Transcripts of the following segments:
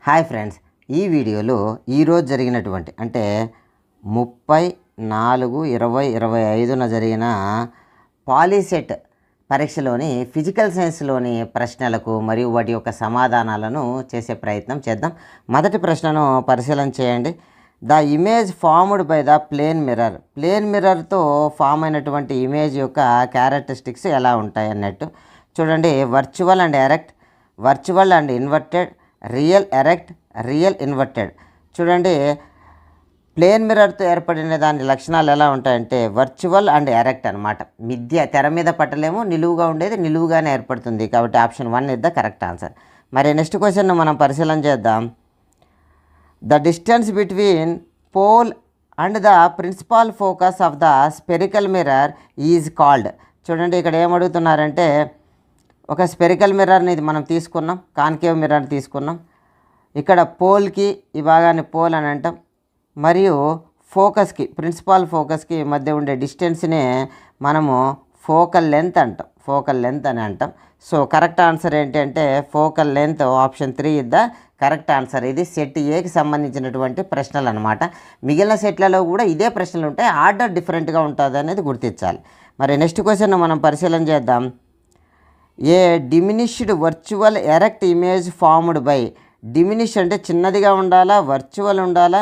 Hi friends, ఈ వీడియోలో ఈరోజు జరిగినటువంటి అంటే 30/4/2025న జరిగిన పాలీసెట్ పరీక్షలోని ఫిజికల్ సైన్స్లోని ప్రశ్నలకు మరియు వాటి యొక్క సమాధానాలను చేసే ప్రయత్నం చేద్దాం. మొదటి ప్రశ్నను పరిశీలన చేయండి. The image formed by the plane మిర్రర్తో ఫామ్ అయినటువంటి ఇమేజ్ యొక్క క్యారెక్టరిస్టిక్స్ ఎలా ఉంటాయి అన్నట్టు చూడండి. Virtual and erect, virtual and inverted, real erect, real inverted. చూడండి, ప్లేన్ మిర్రర్తో ఏర్పడిన దాని లక్షణాలు ఎలా ఉంటాయంటే వర్చువల్ అండ్ ఎరెక్ట్ అనమాట. తెర మీద పట్టలేము, నిలువుగా ఉండేది నిలువుగానే ఏర్పడుతుంది. కాబట్టి option 1 is the correct answer. మరి నెక్స్ట్ క్వశ్చన్ మనం పరిశీలన చేద్దాం. The distance between pole and the principal focus of the spherical mirror is called. చూడండి, ఇక్కడ ఏమడుగుతున్నారంటే ఒక స్పెరికల్ మిర్రర్ని ఇది మనం తీసుకున్నాం, కాన్కేవ్ మిర్రర్ తీసుకున్నాం. ఇక్కడ పోల్కి ఈ భాగాన్ని పోల్ అని అంటాం, మరియు ఫోకస్కి ప్రిన్సిపాల్ ఫోకస్కి మధ్య ఉండే డిస్టెన్స్నే మనము ఫోకల్ లెంత్ అంటాం, ఫోకల్ లెంత్ అని అంటాం. సో కరెక్ట్ ఆన్సర్ ఏంటి అంటే focal length, option 3 is the correct answer. ఇది సెట్ ఏకి సంబంధించినటువంటి ప్రశ్నలు అనమాట. మిగిలిన సెట్లలో కూడా ఇదే ప్రశ్నలు ఉంటాయి, ఆర్డర్ డిఫరెంట్గా ఉంటుంది అనేది గుర్తించాలి. మరి నెక్స్ట్ క్వశ్చన్ మనం పరిశీలన చేద్దాం. A diminished virtual erect image formed by. Diminish అంటే చిన్నదిగా ఉండాలా, వర్చువల్ ఉండాలా,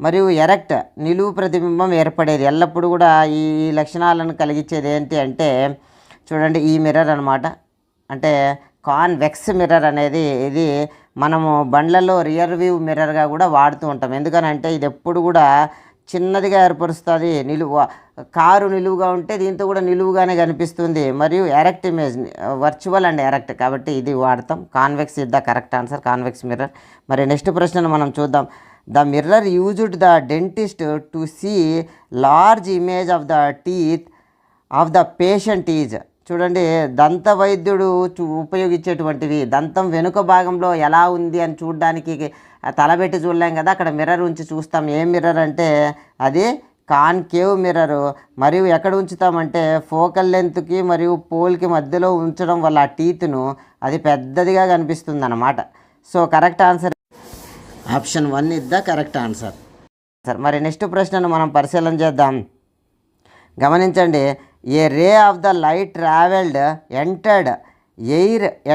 మరియు ఎరెక్ట్ నిలువు ప్రతిబింబం ఏర్పడేది. ఎల్లప్పుడూ కూడా ఈ లక్షణాలను కలిగించేది ఏంటి అంటే చూడండి, ఈ మిర్రర్ అనమాట. అంటే కాన్వెక్స్ మిర్రర్ అనేది ఇది మనము బండ్లలో రియర్ వ్యూ మిర్రర్గా కూడా వాడుతూ ఉంటాం. ఎందుకనంటే ఇది ఎప్పుడు కూడా చిన్నదిగా ఏర్పరుస్తుంది. కారు నిలువుగా ఉంటే దీంతో కూడా నిలువుగానే కనిపిస్తుంది. మరియు erect image, virtual and erect, కాబట్టి ఇది వాడతాం. Convex is the correct answer, convex mirror. మరి నెక్స్ట్ ప్రశ్నను మనం చూద్దాం. The mirror used the dentist to see large image of the teeth of the patient is. చూడండి, దంత వైద్యుడు ఉపయోగించేటువంటివి. దంతం వెనుక భాగంలో ఎలా ఉంది అని చూడడానికి తలబెట్టి చూడలేం కదా, అక్కడ మిర్రర్ ఉంచి చూస్తాం. ఏం మిర్రర్ అంటే అది కాన్కేవ్ మిర్రరు. మరియు ఎక్కడ ఉంచుతామంటే ఫోకల్ లెంత్కి మరియు పోల్కి మధ్యలో ఉంచడం వల్ల ఆ టీత్ను అది పెద్దదిగా కనిపిస్తుంది అన్నమాట. So correct answer option 1 is the correct answer. మరి నెక్స్ట్ ప్రశ్నను మనం పరిశీలన చేద్దాం. గమనించండి. A ray of the light travelled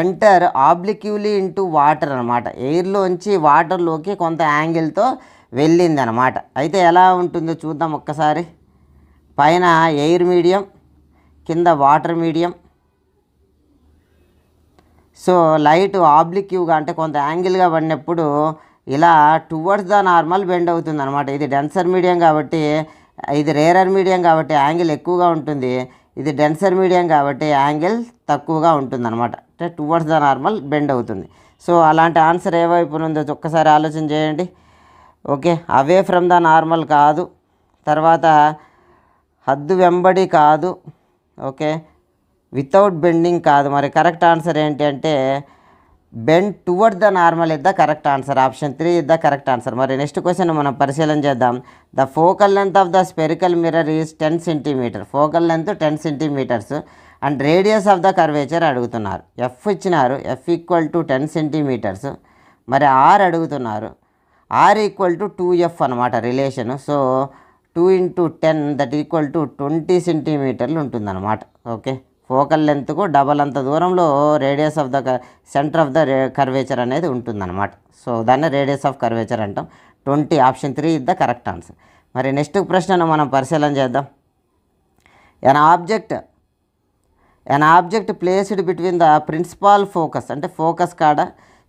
enter obliquely into water అనమాట. ఎయిర్లోంచి వాటర్లోకి కొంత యాంగిల్తో వెళ్ళింది అనమాట. అయితే ఎలా ఉంటుందో చూద్దాం ఒక్కసారి. పైన ఎయిర్ మీడియం, కింద వాటర్ మీడియం. సో లైట్ ఆబ్లిక్యూగా అంటే కొంత యాంగిల్గా పడినప్పుడు ఇలా టువర్డ్స్ ద నార్మల్ బెండ్ అవుతుంది అనమాట. ఇది డెన్సర్ మీడియం కాబట్టి, ఇది రేరర్ మీడియం కాబట్టి యాంగిల్ ఎక్కువగా ఉంటుంది. ఇది డెన్సర్ మీడియం కాబట్టి యాంగిల్ తక్కువగా ఉంటుంది అనమాట. అంటే టువర్డ్స్ ద నార్మల్ బెండ్ అవుతుంది. సో అలాంటి ఆన్సర్ ఏ వైపు ఉందో ఒక్కసారి ఆలోచన చేయండి. Okay, away from the normal కాదు, తర్వాత హద్దు వెంబడి కాదు, ఓకే, వితౌట్ బెండింగ్ కాదు. మరి కరెక్ట్ ఆన్సర్ ఏంటి అంటే bend toward the normal is the correct answer. Option 3 is the correct answer. మరి నెక్స్ట్ క్వశ్చన్ మనం పరిశీలన చేద్దాం. The focal length of the spherical mirror is 10 centimeter. Focal length 10 centimeters and radius of the curvature అడుగుతున్నారు. F ఇచ్చినారు, F equal to 10 centimeters. మరి R అడుగుతున్నారు, R equal to 2F అనమాట relation. So 2 × 10 that equal to 20 సెంటీమీటర్లు ఉంటుందన్నమాట. Okay, focal లెంత్కు double అంత దూరంలో radius of the centre of the curvature అనేది ఉంటుందన్నమాట. సో దాన్ని రేడియస్ ఆఫ్ కర్వేచర్ అంటాం. 20, option 3 is the correct answer. మరి నెక్స్ట్ ప్రశ్నను మనం పరిశీలన చేద్దాం. An object placed between the principal focus అంటే ఫోకస్ కాడ,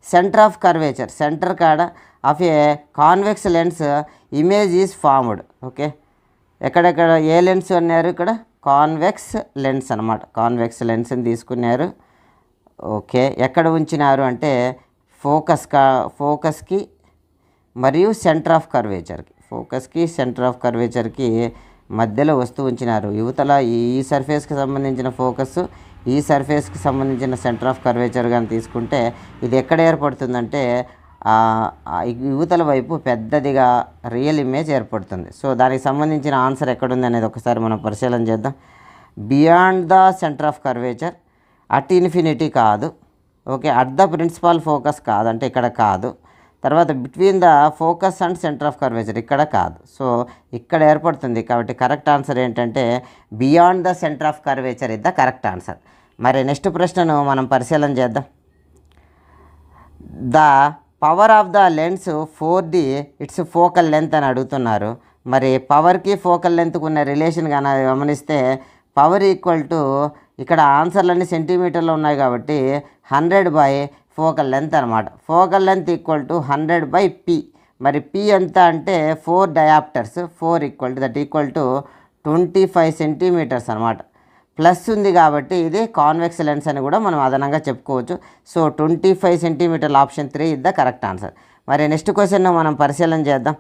సెంటర్ ఆఫ్ కర్వేచర్ సెంటర్ కాడ of A convex lens image is formed. Okay, ఎక్కడెక్కడ ఏ లెన్స్ అన్నారు, ఇక్కడ కాన్వెక్స్ లెన్స్ అనమాట. కాన్వెక్స్ లెన్స్ని తీసుకున్నారు. ఓకే, ఎక్కడ ఉంచినారు అంటే ఫోకస్కి మరియు సెంటర్ ఆఫ్ కర్వేచర్కి, ఫోకస్కి సెంటర్ ఆఫ్ కర్వేచర్కి మధ్యలో వస్తూ ఉంచినారు. యువతల ఈ సర్ఫేస్కి సంబంధించిన ఫోకస్, ఈ సర్ఫేస్కి సంబంధించిన సెంటర్ ఆఫ్ కర్వేచర్ కానీ తీసుకుంటే ఇది ఎక్కడ ఏర్పడుతుందంటే యువతల వైపు పెద్దదిగా రియల్ ఇమేజ్ ఏర్పడుతుంది. సో దానికి సంబంధించిన ఆన్సర్ ఎక్కడుంది అనేది ఒకసారి మనం పరిశీలన చేద్దాం. Beyond the centre of curvature, at infinity కాదు, okay, at the principal focus కాదు, అంటే ఇక్కడ కాదు. తర్వాత between the focus and centre of curvature ఇక్కడ కాదు. సో ఇక్కడ ఏర్పడుతుంది. కాబట్టి కరెక్ట్ ఆన్సర్ ఏంటంటే beyond the centre of curvature is the correct answer. మరి నెక్స్ట్ ప్రశ్నను మనం పరిశీలన చేద్దాం. The power of the lens 4D its focal length అని అడుగుతున్నారు. మరి పవర్కి ఫోకల్ లెంత్కు ఉన్న రిలేషన్ కానీ గమనిస్తే పవర్ ఈక్వల్ టు ఇక్కడ ఆన్సర్లన్నీ సెంటీమీటర్లో ఉన్నాయి కాబట్టి 100/, ఫోకల్ లెంత్ అనమాట. Focal length equal to 100/p. మరి p ఎంత అంటే 4 డయాప్టర్స్, 4 ఈక్వల్ టు 25 సెంటీమీటర్స్ అనమాట. ప్లస్ ఉంది కాబట్టి ఇది కాన్వెక్స్ లెన్స్ అని కూడా మనం అదనంగా చెప్పుకోవచ్చు. సో 25 సెంటీమీటర్ల option 3 is the correct answer. మరి నెక్స్ట్ క్వశ్చన్ మనం పరిశీలన చేద్దాం.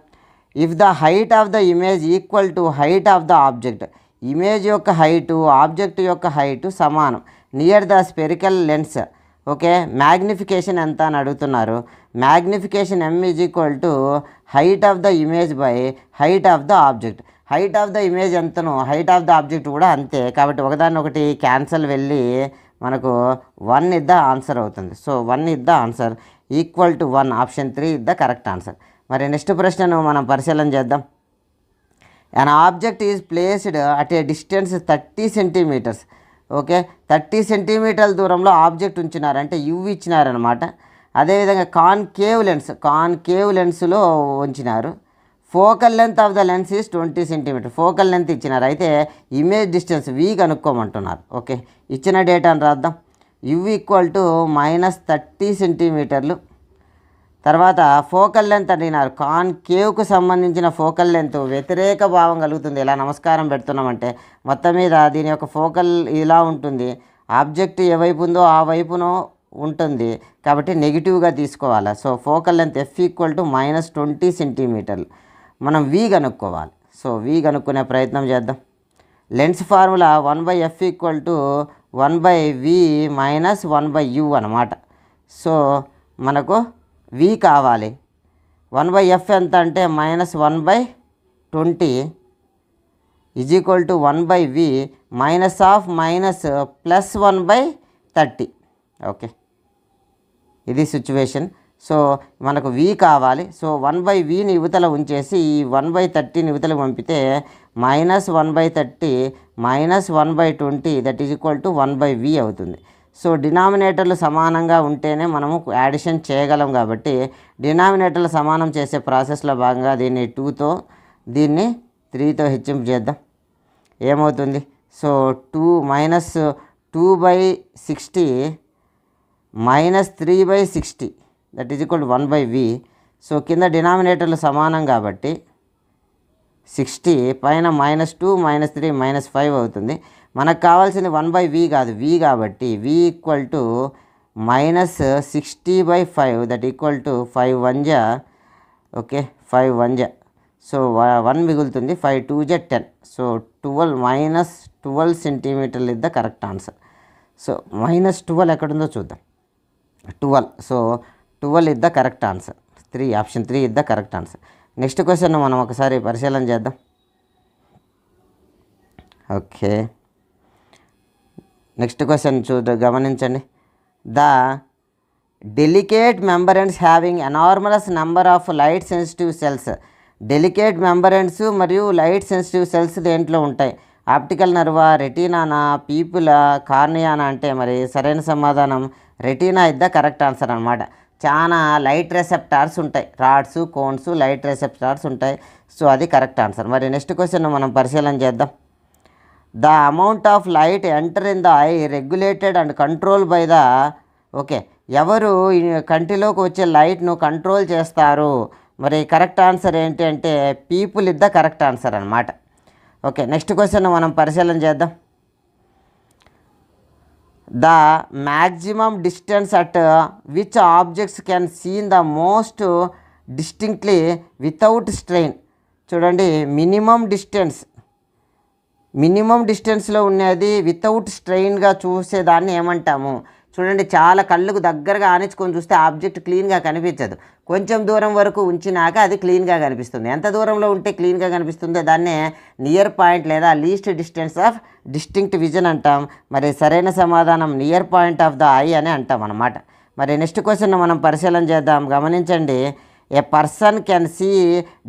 If the height of the image equal to height of the object, image యొక్క హైటు ఆబ్జెక్ట్ యొక్క హైటు సమానం near the spherical lens, okay, magnification ఎంత అని అడుగుతున్నారు. Magnification m is equal to height of the image by height of the object. Height of the image ఎంతనో height of the object కూడా అంతే. కాబట్టి ఒకదాన్ని ఒకటి క్యాన్సల్ వెళ్ళి మనకు 1 ఇస్ ద ఆన్సర్ అవుతుంది. So 1 is the answer, equal to 1, option 3 is the correct answer. మరి నెక్స్ట్ ప్రశ్నను మనం పరిశీలన చేద్దాం. An object is placed at a distance 30 centimetres, okay, 30 సెంటీమీటర్ల దూరంలో ఆబ్జెక్ట్ ఉంచినారు అంటే ఇచ్చినారనమాట. అదేవిధంగా కాన్కేవ్ లెన్స్లో ఉంచినారు. Focal length of the lens is 20 centimetre. Focal length ఇచ్చినారు, అయితే ఇమేజ్ డిస్టెన్స్ v కనుక్కోమంటున్నారు. ఓకే, ఇచ్చిన డేటాను రాద్దాం. u ఈక్వల్ టు -30 సెంటీమీటర్లు. తర్వాత ఫోకల్ లెంత్ అడిగినారు. కాన్కేవ్కు సంబంధించిన ఫోకల్ లెంత్ వ్యతిరేక భావం కలుగుతుంది. ఇలా నమస్కారం పెడుతున్నామంటే మొత్తం మీద దీని యొక్క ఫోకల్ ఇలా ఉంటుంది. ఆబ్జెక్ట్ ఏ వైపు ఉందో ఆ వైపునో ఉంటుంది కాబట్టి నెగిటివ్గా తీసుకోవాలి. So focal length f equal to -20 సెంటీమీటర్లు. మనం v కనుక్కోవాలి. సో v కనుక్కునే ప్రయత్నం చేద్దాం. Lens formula 1/f equal to 1/v minus 1/u అనమాట. సో మనకు v కావాలి. 1/f ఎంత అంటే -1/20 is equal to 1/v minus of minus plus 1/30. Okay, ఇది సిచ్యువేషన్. సో మనకు v కావాలి. సో 1/vని యువతల ఉంచేసి ఈ 1/30ని యువతల పంపితే -1/30 -1/20 that is equal to 1/v అవుతుంది. సో డినామినేటర్లు సమానంగా ఉంటేనే మనము యాడిషన్ చేయగలం కాబట్టి డినామినేటర్లు సమానం చేసే ప్రాసెస్లో భాగంగా దీన్ని 2తో దీన్ని 3తో హెచ్చింపు చేద్దాం. ఏమవుతుంది? So 2/60 -3/60 that is equal to 1/v. So కింద డినామినేటర్లు సమానం కాబట్టి 60 పైన -2 -3 -5 అవుతుంది. మనకు కావాల్సింది 1/v కాదు, v కాబట్టి v equal to -60/5 that equal to 5 1 జా, ఓకే, 5 1 జా. సో 1 మిగులుతుంది. 5 2 జా 10. సో 12 సెంటీమీటర్లు is the correct answer. So -12 ఎక్కడుందో చూద్దాం. 12. So 12 is the correct answer. Option 3 is the correct answer. Next question మనం ఒకసారి పరిశీలన చేద్దాం. ఓకే, నెక్స్ట్ క్వశ్చన్ గమనించండి. The delicate membrane having enormous number of light sensitive cells. Delicate membrane మరియు light sensitive cells దేంట్లో ఉంటాయి? ఆప్టికల్ నర్వా, రెటీనానా, పీపులా, కార్నియానా అంటే మరి సరైన సమాధానం retina is the correct answer అనమాట. చాలా లైట్ రెసెప్టార్స్ ఉంటాయి, రాడ్స్ కోన్స్ లైట్ రెసెప్టార్స్ ఉంటాయి. సో అది కరెక్ట్ ఆన్సర్. మరి నెక్స్ట్ క్వశ్చన్ మనం పరిశీలన చేద్దాం. The amount of light enter in the I regulated and control by the, okay, ఎవరు కంటిలోకి వచ్చే లైట్ను కంట్రోల్ చేస్తారు? మరి కరెక్ట్ ఆన్సర్ ఏంటి అంటే people is the correct answer అనమాట. ఓకే, నెక్స్ట్ క్వశ్చన్ మనం పరిశీలన చేద్దాం. The maximum distance at which objects can seen the most distinctly without strain. చూడండి, మినిమం డిస్టెన్స్లో ఉన్నది వితౌట్ స్ట్రెయిన్గా చూసేదాన్ని ఏమంటాము? చూడండి, చాలా కళ్ళకు దగ్గరగా ఆనించుకొని చూస్తే ఆబ్జెక్ట్ క్లీన్గా కనిపించదు. కొంచెం దూరం వరకు ఉంచినాక అది క్లీన్గా కనిపిస్తుంది. ఎంత దూరంలో ఉంటే క్లీన్గా కనిపిస్తుందో దాన్నే నియర్ పాయింట్ లేదా least distance of distinct vision అంటాం. మరి సరైన సమాధానం near point of the I అని అంటాం అన్నమాట. మరి నెక్స్ట్ క్వశ్చన్ మనం పరిశీలన చేద్దాం. గమనించండి, a person can see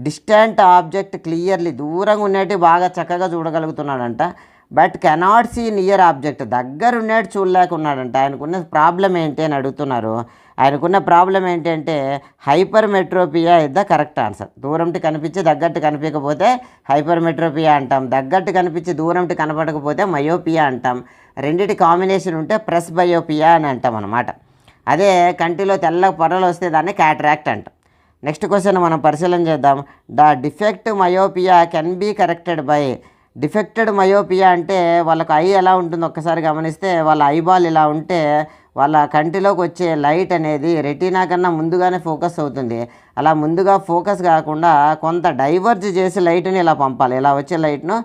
distant object clearly, దూరంగా ఉన్నట్టు బాగా చక్కగా చూడగలుగుతున్నాడంట. But cannot see near object, దగ్గర ఉన్నట్టు చూడలేకున్నాడంట. ఆయనకున్న ప్రాబ్లం ఏంటి అని అడుగుతున్నారు. ఆయనకున్న ప్రాబ్లం ఏంటంటే hypermetropia is the correct answer. దూరంటి కనిపించి దగ్గట్టు కనిపించకపోతే హైపర్ మెట్రోపియా అంటాం, దగ్గట్టు కనిపించి దూరంటి కనపడకపోతే మయోపియా అంటాం. రెండిటి కాంబినేషన్ ఉంటే ప్రెస్ బయోపియా అని అంటాం అన్నమాట. అదే కంటిలో తెల్ల పొరలు వస్తే దాన్ని క్యాటరాక్ట్ అంటాం. నెక్స్ట్ క్వశ్చన్ మనం పరిశీలన చేద్దాం. The defect myopia can be corrected by. Defected myopia అంటే వాళ్ళకు ఐ ఎలా ఉంటుందో ఒక్కసారి గమనిస్తే, వాళ్ళ ఐబాల్ ఇలా ఉంటే వాళ్ళ కంటిలోకి వచ్చే లైట్ అనేది రెటీనా కన్నా ముందుగానే ఫోకస్ అవుతుంది. అలా ముందుగా ఫోకస్ కాకుండా కొంత డైవర్జ్ చేసి లైట్ని ఇలా పంపాలి. ఇలా వచ్చే లైట్ను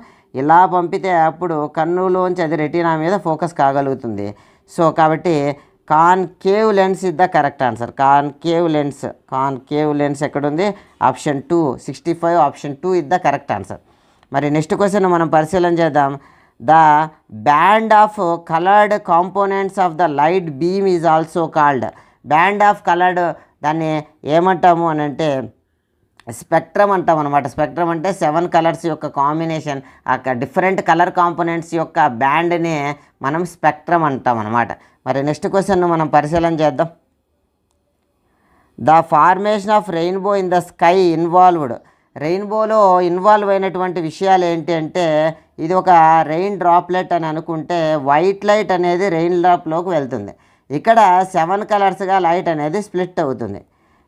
ఇలా పంపితే అప్పుడు కన్నులోంచి అది రెటీనా మీద ఫోకస్ కాగలుగుతుంది. సో కాబట్టి concave lens is the correct answer. Concave lens ఎక్కడుంది? Option 2 65 option 2 is the correct answer. మరి నెక్స్ట్ క్వశ్చన్ మనం పరిశీలన చేద్దాం. The band of coloured components of the light beam is also called. Band of coloured దాన్ని ఏమంటాము అని అంటే spectrum అంటాం అనమాట. స్పెక్ట్రమ్ అంటే 7 కలర్స్ యొక్క కాంబినేషన్, ఆ డిఫరెంట్ కలర్ కాంపోనెంట్స్ యొక్క బ్యాండ్ని మనం స్పెక్ట్రమ్ అంటాం అనమాట. మరి నెక్స్ట్ క్వశ్చన్ మనం పరిశీలన చేద్దాం. The formation of rainbow in the sky involved. రెయిన్బోలో ఇన్వాల్వ్ అయినటువంటి విషయాలు ఏంటి అంటే, ఇది ఒక రెయిన్ డ్రాప్లెట్ అని అనుకుంటే వైట్ లైట్ అనేది రెయిన్ డ్రాప్లోకి వెళ్తుంది. ఇక్కడ 7 కలర్స్గా లైట్ అనేది స్ప్లిట్ అవుతుంది.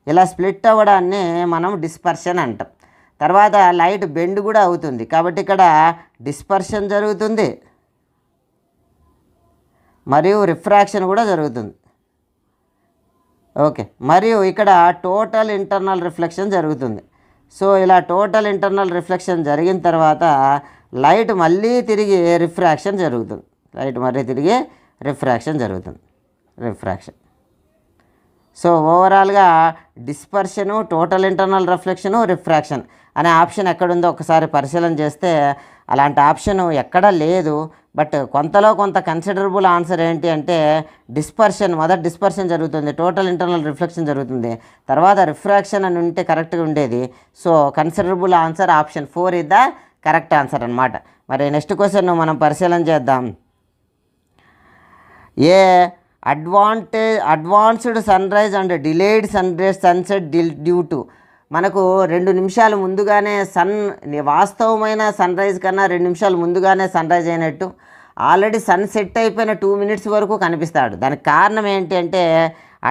ఇలా స్ప్లిట్ అవ్వడాన్ని మనం డిస్పర్షన్ అంటాం. తర్వాత లైట్ బెండ్ కూడా అవుతుంది, కాబట్టి ఇక్కడ డిస్పర్షన్ జరుగుతుంది మరియు రిఫ్రాక్షన్ కూడా జరుగుతుంది. ఓకే, మరియు ఇక్కడ టోటల్ ఇంటర్నల్ రిఫ్లెక్షన్ జరుగుతుంది. సో ఇలా టోటల్ ఇంటర్నల్ రిఫ్లెక్షన్ జరిగిన తర్వాత లైట్ మళ్ళీ తిరిగి రిఫ్రాక్షన్ జరుగుతుంది. రిఫ్రాక్షన్. సో ఓవరాల్గా డిస్పర్షను, టోటల్ ఇంటర్నల్ రిఫ్లెక్షను, రిఫ్రాక్షన్ అనే ఆప్షన్ ఎక్కడుందో ఒకసారి పరిశీలన చేస్తే అలాంటి ఆప్షన్ ఎక్కడా లేదు. బట్ కొంతలో కొంత కన్సిడరబుల్ ఆన్సర్ ఏంటి అంటే డిస్పర్షన్. మొదట డిస్పర్షన్ జరుగుతుంది, టోటల్ ఇంటర్నల్ రిఫ్లెక్షన్ జరుగుతుంది, తర్వాత రిఫ్రాక్షన్ అని ఉంటే కరెక్ట్గా ఉండేది. So considerable answer option 4 is the correct answer అనమాట. మరి నెక్స్ట్ క్వశ్చన్ మనం పరిశీలన చేద్దాం. Advanced sunrise and delayed sunset due to. మనకు 2 నిమిషాలు ముందుగానే వాస్తవమైన సన్ రైజ్ కన్నా 2 నిమిషాలు ముందుగానే సన్ రైజ్ అయినట్టు ఆల్రెడీ సన్ సెట్ అయిపోయిన 2 మినిట్స్ వరకు కనిపిస్తాడు. దానికి కారణం ఏంటి అంటే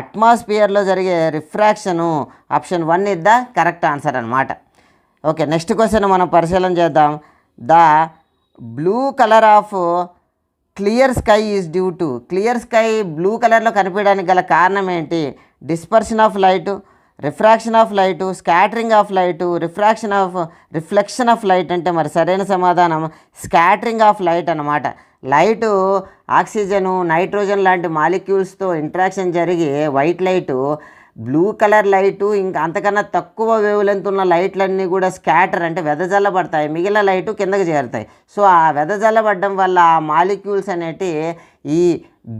అట్మాస్ఫియర్లో జరిగే refraction. Option 1 is the correct answer అనమాట. ఓకే, నెక్స్ట్ క్వశ్చన్ మనం పరిశీలన చేద్దాం. The blue colour of clear sky is due to. Clear sky blue కలర్లో కనిపించడానికి గల కారణం ఏంటి? Dispersion of light, refraction of light, scattering of light, reflection of light. అంటే మరి సరైన సమాధానం స్కాటరింగ్ ఆఫ్ లైట్ అన్నమాట. లైటు ఆక్సిజను, నైట్రోజన్ లాంటి మాలిక్యూల్స్తో ఇంట్రాక్షన్ జరిగి white light, blue colour light ఇంకా అంతకన్నా తక్కువ వేవ్ లెంత్ ఉన్న లైట్లన్నీ కూడా స్కాటర్ అంటే వెదజల్లబడతాయి, మిగిలిన లైటు కిందకి చేరుతాయి. సో ఆ వెదజల్లబడడం వల్ల ఆ మాలిక్యూల్స్ అనేటి ఈ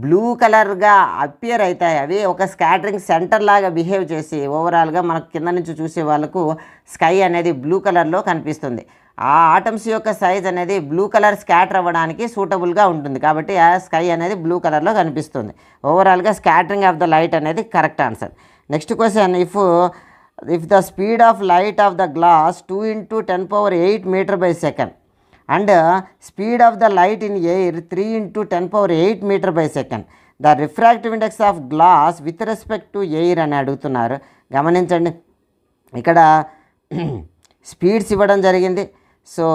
బ్లూ కలర్గా అపియర్ అవుతాయి. అవి ఒక స్కాటరింగ్ సెంటర్ లాగా బిహేవ్ చేసి ఓవరాల్గా మనకు కింద నుంచి చూసే వాళ్ళకు స్కై అనేది బ్లూ కలర్లో కనిపిస్తుంది. ఆ ఆటమ్స్ యొక్క సైజ్ అనేది బ్లూ కలర్ స్కాటర్ అవ్వడానికి సూటబుల్గా ఉంటుంది, కాబట్టి ఆ స్కై అనేది బ్లూ కలర్లో కనిపిస్తుంది. ఓవరాల్గా స్కాటరింగ్ ఆఫ్ ద లైట్ అనేది correct answer. Next question. If the speed of light of the glass 2 × 10⁸ m/s and speed of the light in air 3 × 10⁸ m/s, the refractive index of glass with respect to air అని అడుగుతున్నారు. గమనించండి, ఇక్కడ speeds ఇవ్వడం జరిగింది. So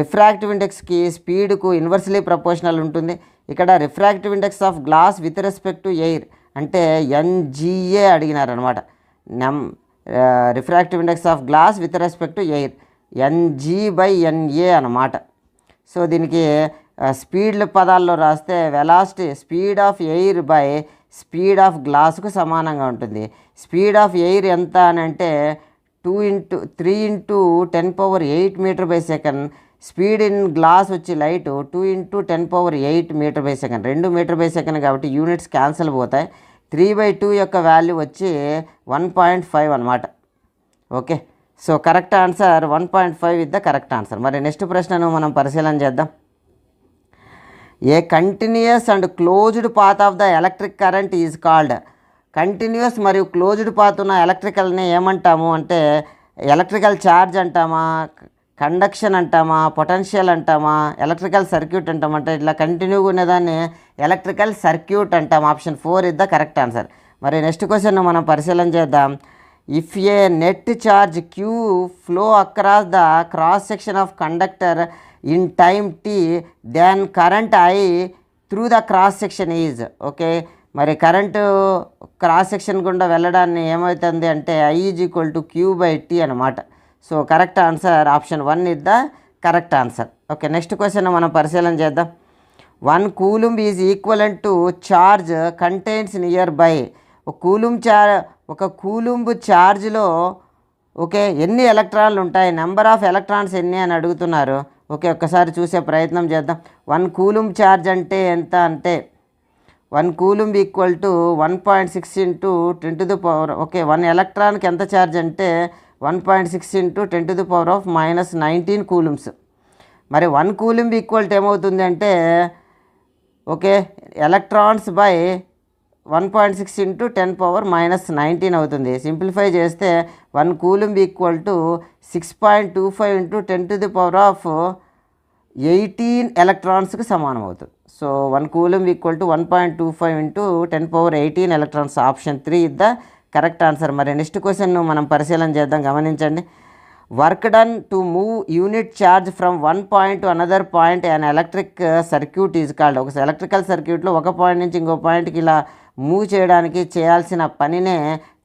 refractive ఇండెక్స్కి స్పీడ్కు inversely proportional ఉంటుంది. ఇక్కడ refractive index of glass with respect to air అంటే NGA అడిగినారనమాట. Refractive index of glass with respect to air NG/NA అనమాట. సో దీనికి స్పీడ్ పదాల్లో రాస్తే velocity speed of air by speed of గ్లాస్కు సమానంగా ఉంటుంది. స్పీడ్ ఆఫ్ ఎయిర్ ఎంత అని అంటే 3 × 10⁸ m/s. స్పీడ్ ఇన్ గ్లాస్ వచ్చి లైట్ 2 × 10⁸ m/s, 2 m/s కాబట్టి యూనిట్స్ క్యాన్సిల్ పోతాయి. 3/2 యొక్క వాల్యూ వచ్చి 1.5 అనమాట. Okay, so correct answer 1.5 with the correct answer. మరి నెక్స్ట్ ప్రశ్నను మనం పరిశీలన చేద్దాం. A continuous and closed path of the electric current is called. Continuous మరియు క్లోజ్డ్ పాత్ ఉన్న ఎలక్ట్రికల్ని ఏమంటాము అంటే ఎలక్ట్రికల్ ఛార్జ్ అంటామా, కండక్షన్ అంటామా, పొటెన్షియల్ అంటామా, ఎలక్ట్రికల్ సర్క్యూట్ అంటామంటే ఇట్లా కంటిన్యూగా ఉన్నదాన్ని ఎలక్ట్రికల్ సర్క్యూట్ అంటాం. Option 4 is the correct answer. మరి నెక్స్ట్ క్వశ్చన్ మనం పరిశీలన చేద్దాం. If a net charge Q flow across the cross section of conductor in time T then current I through the cross section is. Okay, మరి current cross section గుండా వెళ్ళడాన్ని ఏమవుతుంది అంటే I is equal to Q by T అనమాట. So correct answer option 1 is the correct answer. Okay, next question మనం పరిశీలన చేద్దాం. 1 coulomb is equivalent to charge contains near by. ఒక కూలుంబ్ ఛార్జ్లో ఓకే ఎన్ని ఎలక్ట్రాన్లు ఉంటాయి, నెంబర్ ఆఫ్ ఎలక్ట్రాన్స్ ఎన్ని అని అడుగుతున్నారు. ఓకే, ఒక్కసారి చూసే ప్రయత్నం చేద్దాం. 1 కూలుంబ్ ఛార్జ్ అంటే ఎంత అంటే 1 coulomb equal to 1.6 into 10 to the power. Okay, 1 ఎలక్ట్రాన్కి ఎంత ఛార్జ్ అంటే 1.6 into 10 to the power of -19 coulombs. మరి 1 కూలుంబ్ ఈక్వల్ టు ఏమవుతుంది అంటే okay electrons by 1.6 into 10 power -19 అవుతుంది. సింప్లిఫై చేస్తే 1 coulomb equal to 6.25 into 10 to the power of 18 ఎలక్ట్రాన్స్కి సమానం అవుతుంది. So 1 coulomb equal to 1.25 into 10 power 18 electrons. Option 3 is the correct answer. మరి next క్వశ్చన్ను మనం పరిశీలన చేద్దాం. గమనించండి. Work done to move unit charge from 1 point to another point and electric circuit is called. ఒక electrical సర్క్యూట్లో ఒక పాయింట్ నుంచి ఇంకో పాయింట్కి ఇలా మూవ్ చేయడానికి చేయాల్సిన పనినే,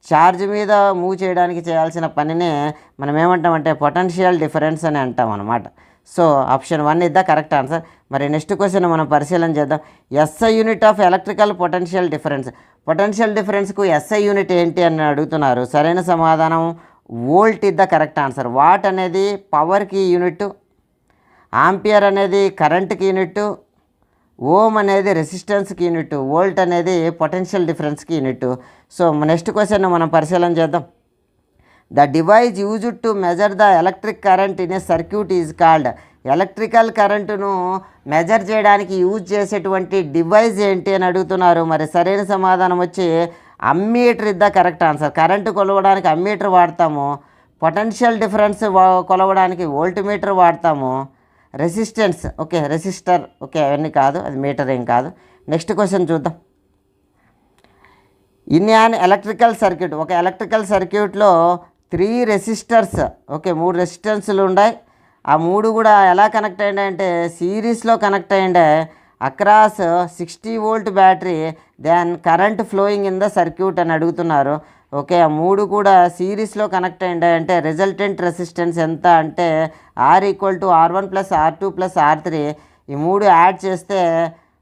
ఛార్జ్ మీద మూవ్ చేయడానికి చేయాల్సిన పనినే మనం ఏమంటామంటే పొటెన్షియల్ డిఫరెన్స్ అని అంటాం అనమాట. So option 1 is the correct answer. మరి నెక్స్ట్ క్వశ్చన్ మనం పరిశీలన చేద్దాం. SI unit of electrical potential difference. Potential డిఫరెన్స్కు ఎస్ఐ యూనిట్ ఏంటి అని అడుగుతున్నారు. సరైన సమాధానం volt is the correct answer. Watt అనేది పవర్కి యూనిట్, ఆంపియర్ అనేది కరెంట్కి యూనిట్, ఓమ్ అనేది రెసిస్టెన్స్కి యూనిట్, వోల్ట్ అనేది పొటెన్షియల్ డిఫరెన్స్కి యూనిట్. సో నెక్స్ట్ క్వశ్చన్ మనం పరిశీలన చేద్దాం. The device used to measure the electric current in A circuit is called. Electrical కరెంటును మెజర్ చేయడానికి యూజ్ చేసేటువంటి డివైజ్ ఏంటి అని అడుగుతున్నారు. మరి సరైన సమాధానం వచ్చి ammeter is the correct answer. Current కొలవడానికి అమ్మీటర్ వాడతాము, పొటెన్షియల్ డిఫరెన్స్ కొలవడానికి వోల్ట్ మీటర్ వాడతాము, రెసిస్టెన్స్ ఓకే రెసిస్టర్ ఓకే అవన్నీ కాదు, అది మీటర్ ఏం కాదు. నెక్స్ట్ క్వశ్చన్ చూద్దాం. ఇన్ యాన్ ఎలక్ట్రికల్ సర్క్యూట్, ఒక ఎలక్ట్రికల్ సర్క్యూట్లో 3 రెసిస్టర్స్ ఓకే 3 రెసిస్టెన్స్లు ఉన్నాయి. ఆ 3 కూడా ఎలా కనెక్ట్ అయ్యాయంటే సిరీస్లో కనెక్ట్ అయ్యిండే across 60 volt battery then current flowing in the circuit అని అడుగుతున్నారు. ఓకే, ఆ 3 కూడా సిరీస్లో కనెక్ట్ అయ్యిండే అంటే రిజల్టెంట్ రెసిస్టెన్స్ ఎంత అంటే R equal to R1 + R2 + R3. ఈ 3 యాడ్ చేస్తే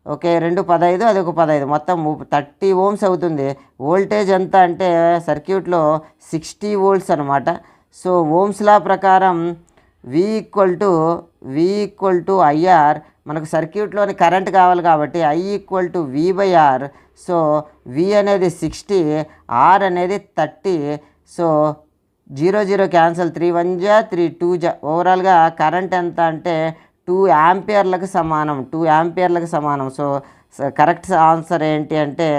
ఓకే 2 15 అది ఒక 15 మొత్తం 30 ohms అవుతుంది. వోల్టేజ్ ఎంత అంటే సర్క్యూట్లో 60 volts అనమాట. సో ఓమ్స్ లా ప్రకారం V ఈక్వల్ టు IR, మనకు సర్క్యూట్లోని కరెంట్ కావాలి కాబట్టి I equal to V/R. So V అనేది 60, R అనేది 30. సో 0 0 క్యాన్సల్, 3 1 జా 3 2 జా. ఓవరాల్గా కరెంట్ ఎంత అంటే 2 ఆంపియర్లకు సమానం, 2 ఆంపియర్లకు సమానం. సో కరెక్ట్ ఆన్సర్ ఏంటి అంటే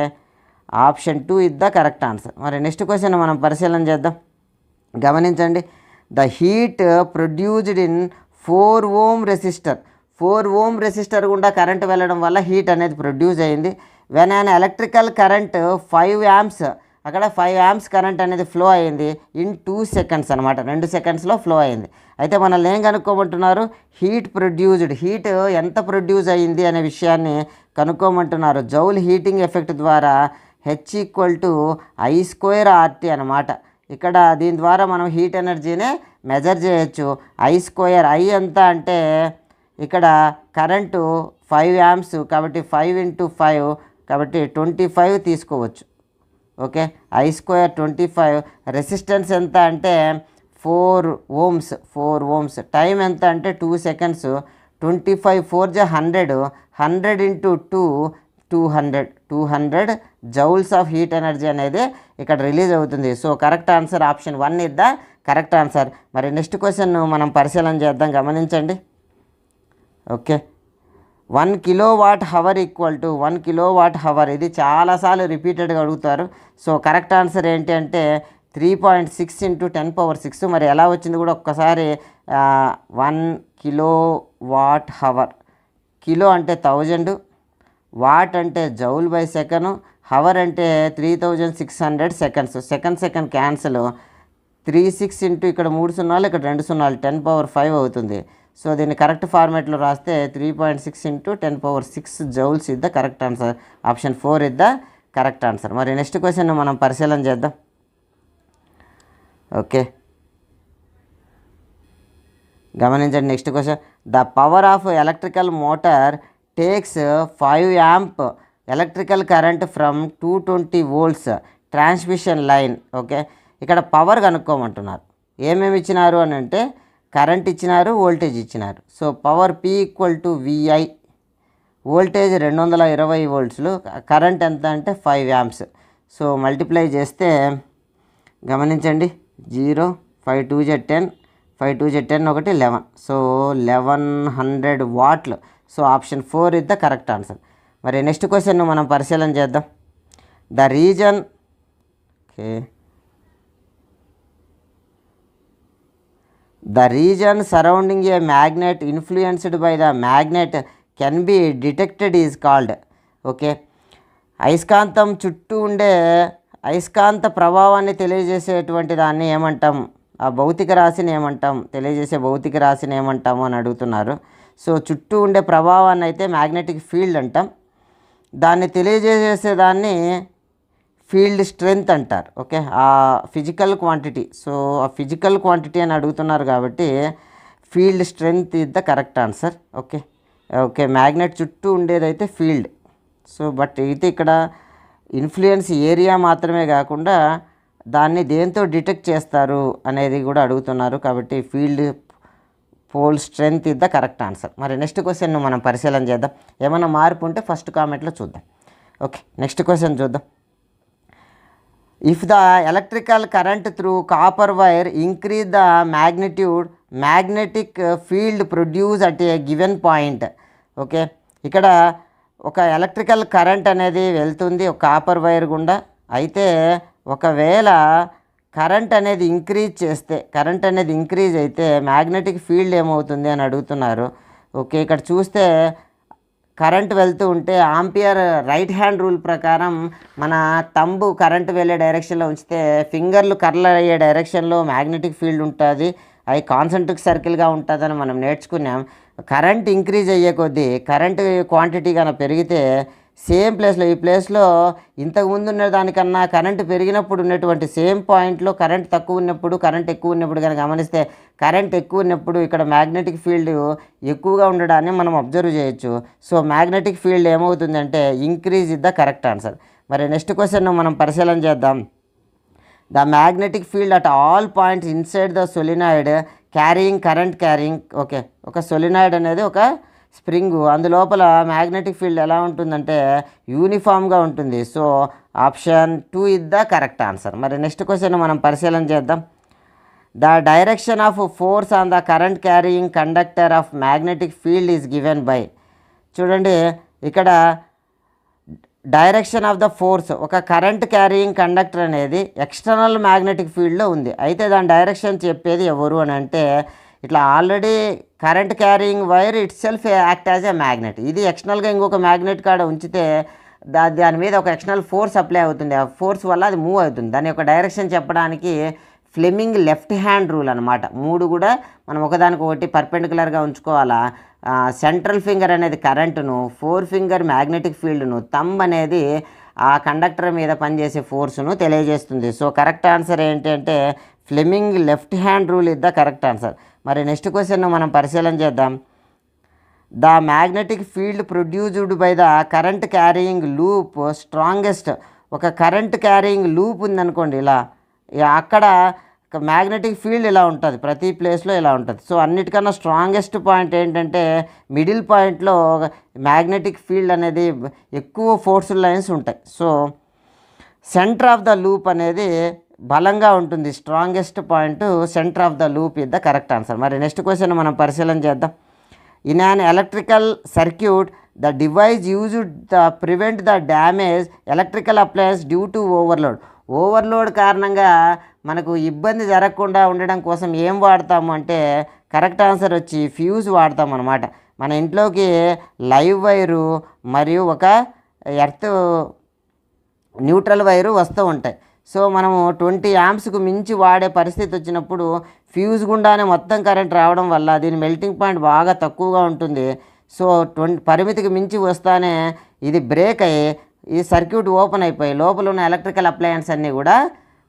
option 2 is the correct answer. మరి నెక్స్ట్ క్వశ్చన్ మనం పరిశీలన చేద్దాం. గమనించండి. The heat produced in 4 ohm resistor. 4 ohm resistor గుండా కరెంట్ వెళ్ళడం వల్ల హీట్ అనేది ప్రొడ్యూస్ అయింది. When an electrical current 5 amps, అక్కడ 5 amps కరెంట్ అనేది ఫ్లో అయింది ఇన్ 2 seconds అనమాట, 2 secondsలో ఫ్లో అయింది. అయితే మనల్ని ఏం కనుక్కోమంటున్నారు, హీట్ ప్రొడ్యూస్డ్, హీట్ ఎంత ప్రొడ్యూస్ అయ్యింది అనే విషయాన్ని కనుక్కోమంటున్నారు. జౌల్ హీటింగ్ ఎఫెక్ట్ ద్వారా H ఈక్వల్ టు I²RT అనమాట. ఇక్కడ దీని ద్వారా మనం హీట్ ఎనర్జీనే మెజర్ చేయొచ్చు. I², I ఎంత అంటే ఇక్కడ కరెంటు 5 amps కాబట్టి 5 × 5 కాబట్టి 25 తీసుకోవచ్చు. Okay, I² 25. రెసిస్టెన్స్ ఎంత అంటే 4 ohms. టైం ఎంత అంటే 2 seconds. 25 4 × 100, 100 × 2 200 joules of heat energy అనేది ఇక్కడ రిలీజ్ అవుతుంది. So correct answer option 1 is the correct answer. మరి నెక్స్ట్ క్వశ్చన్ మనం పరిశీలన చేద్దాం, గమనించండి. Okay, 1 kilowatt hour equal to 1 kilowatt hour, ఇది చాలాసార్లు రిపీటెడ్గా అడుగుతారు. సో కరెక్ట్ ఆన్సర్ ఏంటి అంటే 3.6 × 10⁶. మరి ఎలా వచ్చింది కూడా ఒక్కసారి 1 కిలోవాట్ హవర్, కిలో అంటే 1000, వాట్ అంటే జౌల్ బై సెకను, హవర్ అంటే 3600 సెకండ్స్. సెకండ్ క్యాన్సల్, 36 ఇంటూ ఇక్కడ 3 సున్నాలు ఇక్కడ 2 సున్నాలు 10⁵ అవుతుంది. సో దీన్ని కరెక్ట్ ఫార్మేట్లో రాస్తే 3.6 × 10⁶ joules is the correct answer. Option 4 is the correct answer. మరి నెక్స్ట్ క్వశ్చన్ మనం పరిశీలన చేద్దాం. ఓకే, గమనించండి. Next question, the power of electrical motor takes 5 amp electrical current from 220 volts transmission line. Okay, ఇక్కడ power కనుక్కోమంటున్నారు. ఏమేమి ఇచ్చినారు అని అంటే కరెంట్ ఇచ్చినారు, వోల్టేజ్ ఇచ్చినారు. So power P = VI, voltage 220 volts, current ఎంత అంటే 5 amps. సో మల్టిప్లై చేస్తే గమనించండి, 0 5 2 10, 5 2 10 ఒకటి 11. సో 1100 వాట్లు. So option 4 is the correct answer. మరి నెక్స్ట్ క్వశ్చన్ మనం పరిశీలన చేద్దాం. The region surrounding a magnet influenced by the magnet can be detected is called. Okay, అయస్కాంతం చుట్టూ ఉండే అయస్కాంత ప్రభావాన్ని తెలియజేసేటువంటి దాన్ని ఏమంటాం, ఆ భౌతిక రాశిని ఏమంటాం, తెలియజేసే భౌతిక రాశిని ఏమంటాము అని అడుగుతున్నారు. సో చుట్టూ ఉండే ప్రభావాన్ని అయితే మ్యాగ్నెటిక్ ఫీల్డ్ అంటాం, దాన్ని తెలియజేసేదాన్ని ఫీల్డ్ స్ట్రెంగ్త్ అంటారు. ఓకే, ఆ ఫిజికల్ క్వాంటిటీ. సో ఆ ఫిజికల్ క్వాంటిటీ అని అడుగుతున్నారు కాబట్టి field strength is the correct answer. Okay okay, magnet చుట్టూ ఉండేదైతే ఫీల్డ్. సో బట్ అయితే ఇక్కడ ఇన్ఫ్లుయెన్స్ ఏరియా మాత్రమే కాకుండా దాన్ని దేంతో డిటెక్ట్ చేస్తారు అనేది కూడా అడుగుతున్నారు కాబట్టి field pole strength is the correct answer. మరి నెక్స్ట్ క్వశ్చన్ మనం పరిశీలన చేద్దాం. ఏమైనా మార్పు ఉంటే ఫస్ట్ కామెంట్లో చూద్దాం. ఓకే, నెక్స్ట్ క్వశ్చన్ చూద్దాం. If the electrical current through copper wire increase the magnetic field produce at a given point. Okay, ఇక్కడ ఒక ఎలక్ట్రికల్ కరెంట్ అనేది వెళ్తుంది ఒక కాపర్ వైర్ గుండా. అయితే ఒకవేళ కరెంట్ అనేది ఇంక్రీజ్ అయితే మ్యాగ్నెటిక్ ఫీల్డ్ ఏమవుతుంది అని అడుగుతున్నారు. ఓకే, ఇక్కడ చూస్తే కరెంట్ వెళ్తూ ఉంటే ఆంపియర్ రైట్ హ్యాండ్ రూల్ ప్రకారం మన తంబు కరెంట్ వెళ్ళే డైరెక్షన్లో ఉంచితే ఫింగర్లు కర్ల్ అయ్యే డైరెక్షన్లో మ్యాగ్నెటిక్ ఫీల్డ్ ఉంటుంది, అవి కాన్సెంట్రిక్ సర్కిల్గా ఉంటుందని మనం నేర్చుకున్నాం. కరెంట్ ఇంక్రీజ్ అయ్యే కొద్దీ కరెంట్ క్వాంటిటీ కనుక పెరిగితే సేమ్ ప్లేస్లో, ఈ ప్లేస్లో ఇంతకుముందు ఉన్న దానికన్నా కరెంట్ పెరిగినప్పుడు ఉన్నటువంటి సేమ్ పాయింట్లో కరెంట్ తక్కువ ఉన్నప్పుడు కరెంట్ ఎక్కువ ఉన్నప్పుడు కనుక గమనిస్తే కరెంట్ ఎక్కువ ఉన్నప్పుడు ఇక్కడ మ్యాగ్నెటిక్ ఫీల్డ్ ఎక్కువగా ఉండడాన్ని మనం అబ్జర్వ్ చేయొచ్చు. సో మ్యాగ్నెటిక్ ఫీల్డ్ ఏమవుతుందంటే increase is the correct answer. మరి నెక్స్ట్ క్వశ్చన్ మనం పరిశీలన చేద్దాం. The magnetic field at all points inside the solenoid current carrying. Okay, ఒక సొలినాయిడ్ అనేది ఒక స్ప్రింగు, అందులోపల మ్యాగ్నెటిక్ ఫీల్డ్ ఎలా ఉంటుందంటే యూనిఫామ్గా ఉంటుంది. So option 2 is the correct answer. మరి నెక్స్ట్ క్వశ్చన్ మనం పరిశీలన చేద్దాం. The direction of force on the current carrying conductor of magnetic field is given by. చూడండి, ఇక్కడ డైరెక్షన్ ఆఫ్ ద ఫోర్స్, ఒక కరెంట్ క్యారియింగ్ కండక్టర్ అనేది ఎక్స్టర్నల్ మ్యాగ్నెటిక్ ఫీల్డ్లో ఉంది. అయితే దాని డైరెక్షన్ చెప్పేది ఎవరు అని అంటే ఇట్లా already current carrying wire itself act as a magnet. ఇది ఎక్స్టర్నల్గా ఇంకొక మ్యాగ్నెట్ కాడ ఉంచితే దాని మీద ఒక ఎక్స్టర్నల్ ఫోర్స్ అప్లై అవుతుంది. ఆ ఫోర్స్ వల్ల అది మూవ్ అవుతుంది. దాని యొక్క డైరెక్షన్ చెప్పడానికి ఫ్లెమింగ్ లెఫ్ట్ హ్యాండ్ రూల్ అనమాట. 3 కూడా మనం ఒకదానికొకటి పర్పెండికులర్గా ఉంచుకోవాలా. సెంట్రల్ ఫింగర్ అనేది కరెంటును, 4 ఫింగర్ మ్యాగ్నెటిక్ ఫీల్డ్ను, థంబ్ అనేది ఆ కండక్టర్ మీద పనిచేసే ఫోర్సును తెలియజేస్తుంది. సో కరెక్ట్ ఆన్సర్ ఏంటంటే Fleming left hand rule is the correct answer. మరి నెక్స్ట్ క్వశ్చన్ మనం పరిశీలన చేద్దాం. The magnetic field produced by the current carrying loop strongest. ఒక కరెంట్ క్యారియింగ్ లూప్ ఉందనుకోండి, ఇలా అక్కడ మ్యాగ్నెటిక్ ఫీల్డ్ ఇలా ఉంటుంది, ప్రతి ప్లేస్లో ఇలా ఉంటుంది. సో అన్నిటికన్నా స్ట్రాంగెస్ట్ పాయింట్ ఏంటంటే మిడిల్ పాయింట్లో మ్యాగ్నెటిక్ ఫీల్డ్ అనేది ఎక్కువ ఫోర్స్ఫుల్ లైన్స్ ఉంటాయి. So center of the loop అనేది బలంగా ఉంటుంది. Strongest point center of the loop is the correct answer. మరి నెక్స్ట్ క్వశ్చన్ మనం పరిశీలన చేద్దాం. In an electrical circuit the device used the prevent the damage electrical appliance due to overload. Overload కారణంగా మనకు ఇబ్బంది జరగకుండా ఉండడం కోసం ఏం వాడతాము అంటే కరెక్ట్ ఆన్సర్ వచ్చి ఫ్యూజ్ వాడతాం అన్నమాట. మన ఇంట్లోకి లైవ్ వైరు మరియు ఒక ఎర్త్ న్యూట్రల్ వైరు వస్తూ ఉంటాయి. సో మనము 20 amps మించి వాడే పరిస్థితి వచ్చినప్పుడు ఫ్యూజ్ గుండానే మొత్తం కరెంట్ రావడం వల్ల దీని మెల్టింగ్ పాయింట్ బాగా తక్కువగా ఉంటుంది. సో పరిమితికి మించి వస్తానే ఇది బ్రేక్ అయ్యి ఈ సర్క్యూట్ ఓపెన్ అయిపోయి లోపల ఉన్న ఎలక్ట్రికల్ అప్లయన్స్ అన్నీ కూడా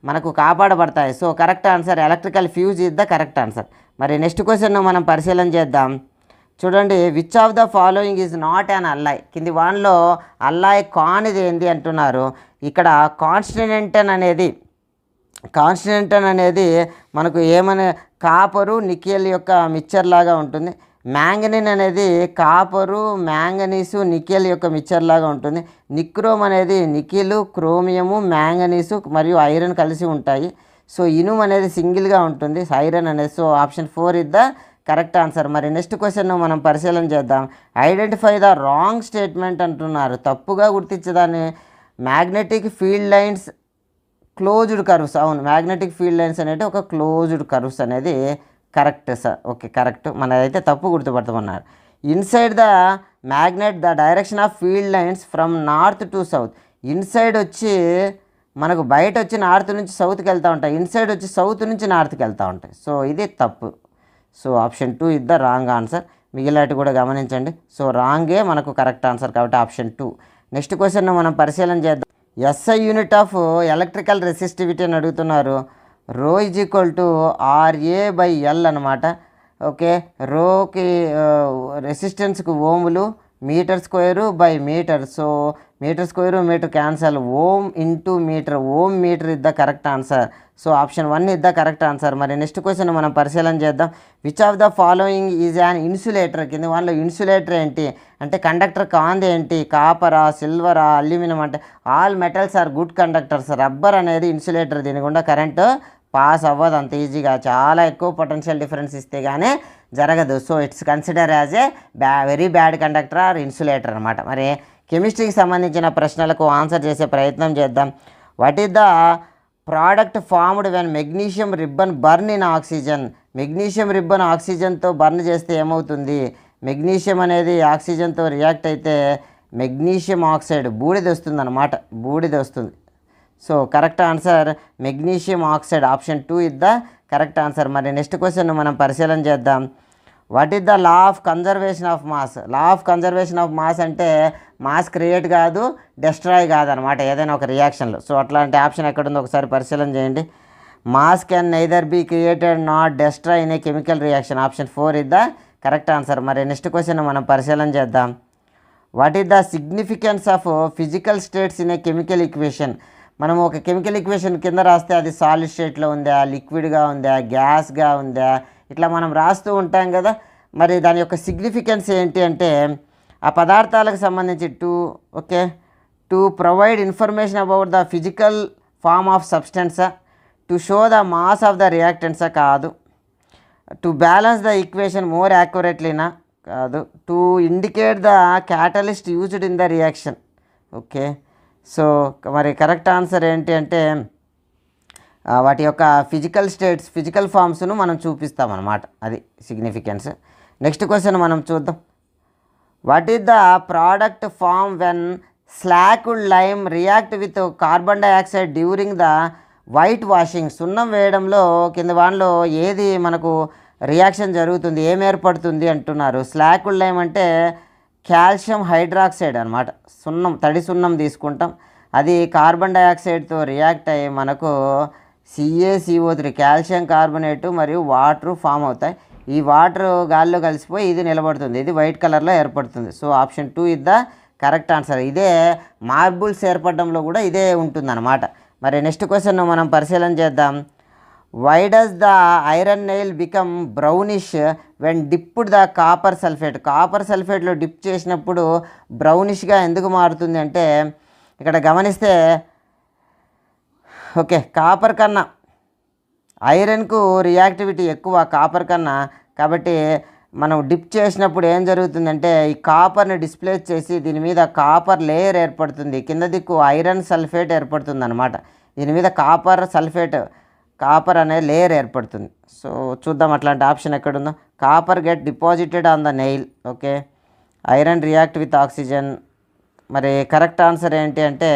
మనకు కాపాడబడతాయి. So correct answer electrical fuse is the correct answer. మరి నెక్స్ట్ క్వశ్చన్ మనం పరిశీలన చేద్దాం. చూడండి, which of the following is not an alloy. కింది వాన్లో అల్లాయ్ కానిది ఏంది అంటున్నారు. ఇక్కడ కాన్స్టెంటన్ అనేది మనకు ఏమనే కాపరు నికెల్ యొక్క మిక్చర్ లాగా ఉంటుంది. మ్యాంగనీన్ అనేది కాపరు మ్యాంగనీసు నికెల్ యొక్క మిక్చర్ లాగా ఉంటుంది. నిక్రోమ్ అనేది నికెల్ క్రోమియము మ్యాంగనీసు మరియు ఐరన్ కలిసి ఉంటాయి. సో ఇనుము అనేది సింగిల్గా ఉంటుంది, ఐరన్ అనేది. So option 4 is the correct answer. మరి నెక్స్ట్ క్వశ్చన్ మనం పరిశీలన చేద్దాం. ఐడెంటిఫై ద రాంగ్ స్టేట్మెంట్ అంటున్నారు. తప్పుగా గుర్తించదాన్ని magnetic field lines closed curves. అవును, మ్యాగ్నెటిక్ ఫీల్డ్ లైన్స్ అనేది ఒక క్లోజ్డ్ కర్వ్స్ అనేది కరెక్ట్ సార్. Okay, correct. మనదైతే తప్పు గుర్తుపడతామన్నారు. Inside the magnet the direction of field lines from north to south. Inside వచ్చి మనకు బయట వచ్చి నార్త్ నుంచి సౌత్కి వెళ్తూ ఉంటాయి, ఇన్సైడ్ వచ్చి సౌత్ నుంచి నార్త్కి వెళ్తూ ఉంటాయి. సో ఇది తప్పు. So option 2 is the wrong answer. మిగిలినట్టు కూడా గమనించండి. సో రాంగే మనకు కరెక్ట్ ఆన్సర్ కాబట్టి ఆప్షన్ 2. నెక్స్ట్ క్వశ్చన్ మనం పరిశీలన చేద్దాం. SI unit of electrical resistivity అని అడుగుతున్నారు. Rho is equal to RA/L అనమాట. ఓకే, రోకి రెసిస్టెన్స్కి ఓములు, metre square by metre. So metre square metre cancel, ohm into metre, ohm metre is the correct answer. So option 1 is the correct answer. మరి next question మనం పరిశీలన చేద్దాం. Which of the following is an insulator. కింద వాళ్ళలో insulator ఏంటి అంటే conductor కాంది ఏంటి, కాపరా, సిల్వరా, అల్యూమినియం అంటే all metals are good conductors. Rubber అనేది ఇన్సులేటర్, దీని గుండా కరెంటు పాస్ అవ్వదు అంత ఈజీగా, చాలా ఎక్కువ పొటెన్షియల్ డిఫరెన్స్ ఇస్తే కానీ జరగదు. So it's consider as a very bad conductor or insulator అనమాట. మరి కెమిస్ట్రీకి సంబంధించిన ప్రశ్నలకు ఆన్సర్ చేసే ప్రయత్నం చేద్దాం. What is the product formed when magnesium ribbon burn in oxygen. Magnesium ribbon ఆక్సిజన్తో బర్న్ చేస్తే ఏమవుతుంది? మెగ్నీషియం అనేది ఆక్సిజన్తో రియాక్ట్ అయితే మెగ్నీషియం ఆక్సైడ్ బూడిద వస్తుంది అన్నమాట, బూడిద వస్తుంది. So correct answer magnesium oxide. Option 2 is the correct answer. మరి నెక్స్ట్ క్వశ్చన్ మనం పరిశీలన చేద్దాం. What is the law of conservation of mass. Law of conservation of mass అంటే మాస్ క్రియేట్ కాదు, డెస్ట్రాయ్ కాదనమాట ఏదైనా ఒక రియాక్షన్లో. సో అట్లాంటి ఆప్షన్ ఎక్కడుందో ఒకసారి పరిశీలన చేయండి. Mass can neither be created not destroy in a chemical reaction. Option 4 is the correct answer. మరి నెక్స్ట్ క్వశ్చన్ మనం పరిశీలన చేద్దాం. What is the significance of physical states in a chemical equation. మనం ఒక కెమికల్ ఈక్వేషన్ కింద రాస్తే అది solid స్టేట్లో ఉందా, లిక్విడ్గా ఉందా, గ్యాస్గా ఉందా, ఇట్లా మనం రాస్తూ ఉంటాం కదా. మరి దాని యొక్క సిగ్నిఫికెన్స్ ఏంటి అంటే ఆ పదార్థాలకు సంబంధించి to provide information about the physical form of సబ్స్టెన్సా, to show the mass of the రియాక్టెన్సా కాదు, to balance the equation more యాక్యురేట్లీనా కాదు, to indicate the catalyst used in the reaction. Okay, so మరి కరెక్ట్ ఆన్సర్ ఏంటి అంటే వాటి యొక్క ఫిజికల్ స్టేట్స్, ఫిజికల్ ఫామ్స్ను మనం చూపిస్తామన్నమాట, అది సిగ్నిఫికెన్స్. నెక్స్ట్ క్వశ్చన్ మనం చూద్దాం. What is the product form when slaked lime react with carbon dioxide during the white washing. సున్నం వేయడంలో కింద వాటిలో ఏది మనకు రియాక్షన్ జరుగుతుంది, ఏం ఏర్పడుతుంది అంటున్నారు. స్లాక్డ్ లైమ్ అంటే కాల్షియం హైడ్రాక్సైడ్ అనమాట. సున్నం, తడి సున్నం తీసుకుంటాం, అది కార్బన్ డైఆక్సైడ్తో రియాక్ట్ అయ్యి మనకు CaCO3 కాల్షియం కార్బోనేటు మరియు వాటర్ ఫామ్ అవుతాయి. ఈ వాటర్ గాల్లో కలిసిపోయి ఇది నిలబడుతుంది, ఇది వైట్ కలర్లో ఏర్పడుతుంది. So option 2 is the correct answer. ఇదే మార్బుల్స్ ఏర్పడడంలో కూడా ఇదే ఉంటుందన్నమాట. మరి నెక్స్ట్ క్వశ్చన్ మనం పరిశీలన చేద్దాం. Why does the iron nail become brownish when dipped the copper sulphate. Copper సల్ఫేట్లో డిప్ చేసినప్పుడు బ్రౌనిష్గా ఎందుకు మారుతుంది అంటే ఇక్కడ గమనిస్తే ఓకే, కాపర్ కన్నా ఐరన్కు రియాక్టివిటీ ఎక్కువ కాపర్ కన్నా, కాబట్టి మనం డిప్ చేసినప్పుడు ఏం జరుగుతుందంటే ఈ కాపర్ని డిస్ప్లేస్ చేసి దీని మీద కాపర్ లేయర్ ఏర్పడుతుంది, కింద దిక్కు ఐరన్ సల్ఫేట్ ఏర్పడుతుంది అనమాట. దీని మీద కాపర్ అనే లేయర్ ఏర్పడుతుంది. సో చూద్దాం అట్లాంటి ఆప్షన్ ఎక్కడుందో. Copper get deposited on the nail. Okay, iron react with oxygen. మరి కరెక్ట్ ఆన్సర్ ఏంటి అంటే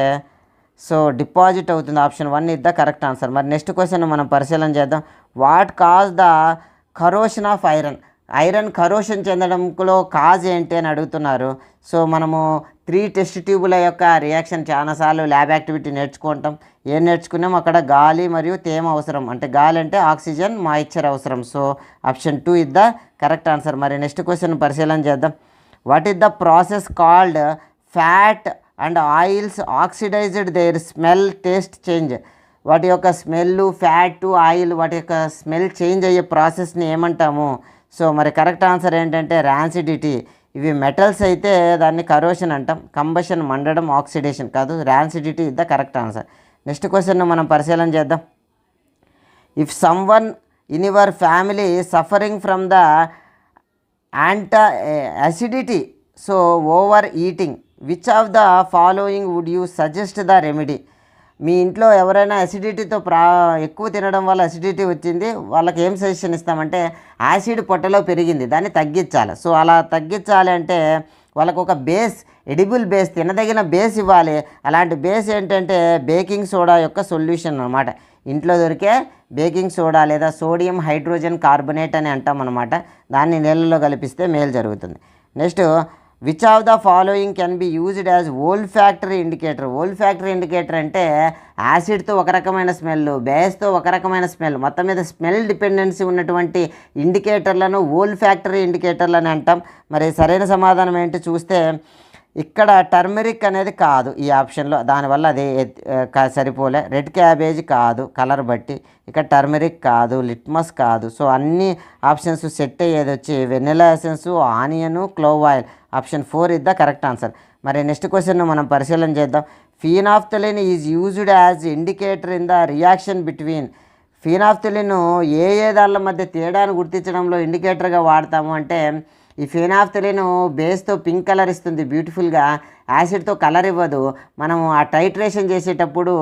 సో డిపాజిట్ అవుతుంది. Option 1 is the correct answer. మరి నెక్స్ట్ క్వశ్చన్ మనం పరిశీలన చేద్దాం. What cause the corrosion of iron. Iron corrosion చెందడంలో కాజ్ ఏంటి అని అడుగుతున్నారు. సో మనము 3 టెస్ట్ ట్యూబుల యొక్క రియాక్షన్ చాలాసార్లు ల్యాబ్ యాక్టివిటీ నేర్చుకుంటాం. ఏం నేర్చుకున్నాం అక్కడ? గాలి మరియు తేమ అవసరం, అంటే గాలి అంటే ఆక్సిజన్, మాయిశ్చర్ అవసరం. So option 2 is the correct answer. మరి నెక్స్ట్ క్వశ్చన్ పరిశీలన చేద్దాం. What is the process called fat and oils oxidized their smell taste change. వాటి యొక్క స్మెల్, ఫ్యాట్, ఆయిల్ వాటి యొక్క స్మెల్ చేంజ్ అయ్యే ప్రాసెస్ని ఏమంటాము? సో మరి కరెక్ట్ ఆన్సర్ ఏంటంటే ర్యాన్సిడిటీ. ఇవి మెటల్స్ అయితే దాన్ని కరోషన్ అంటాం, కంబషన్ మండడం, ఆక్సిడేషన్ కాదు. Rancidity is the correct answer. Next question మనం పరిశీలన చేద్దాం. If someone in your family suffering from the acidity so over eating, which of the following would you suggest the remedy. మీ ఇంట్లో ఎవరైనా అసిడిటీతో ఎక్కువ తినడం వల్ల అసిడిటీ వచ్చింది, వాళ్ళకి ఏం సజెషన్ ఇస్తామంటే యాసిడ్ పొట్టలో పెరిగింది, దాన్ని తగ్గించాలి. సో అలా తగ్గించాలి అంటే వాళ్ళకు ఒక బేస్, ఎడిబుల్ బేస్, తినదగిన బేస్ ఇవ్వాలి. అలాంటి బేస్ ఏంటంటే బేకింగ్ సోడా యొక్క సొల్యూషన్ అనమాట. ఇంట్లో దొరికే బేకింగ్ సోడా లేదా సోడియం హైడ్రోజన్ కార్బొనేట్ అని అంటాం అనమాట. దాన్ని నీళ్ళలో కలిపిస్తే మేలు జరుగుతుంది. Next, which of the following can be used as olfactory indicator. Olfactory indicator అంటే యాసిడ్తో ఒక రకమైన స్మెల్, బేస్తో ఒక రకమైన స్మెల్, మొత్తం మీద స్మెల్ డిపెండెన్సీ ఉన్నటువంటి ఇండికేటర్లను ఓల్ ఫ్యాక్టరీ ఇండికేటర్లు అని అంటాం. మరి సరైన సమాధానం ఏంటి చూస్తే ఇక్కడ టర్మరిక్ అనేది కాదు ఈ ఆప్షన్లో, దానివల్ల అది సరిపోలే. రెడ్ క్యాబేజ్ కాదు కలర్ బట్టి, ఇక్కడ టర్మరిక్ కాదు, లిట్మస్ కాదు. సో అన్ని ఆప్షన్స్ సెట్ అయ్యేది వచ్చి vanilla essence, onion, clove oil. Option 4 is the correct answer. మరి నెక్స్ట్ క్వశ్చన్ మనం పరిశీలన చేద్దాం. Phenolphthalein is used as indicator in the reaction between. Phenolphthalein ఏ దాళ్ళ మధ్య తేడాను గుర్తించడంలో ఇండికేటర్గా వాడతాము అంటే ఈ ఫీనాఫ్థలిన్ బేస్తో పింక్ కలర్ ఇస్తుంది బ్యూటిఫుల్గా, యాసిడ్తో కలర్ ఇవ్వదు. మనం ఆ టైట్రేషన్ చేసేటప్పుడు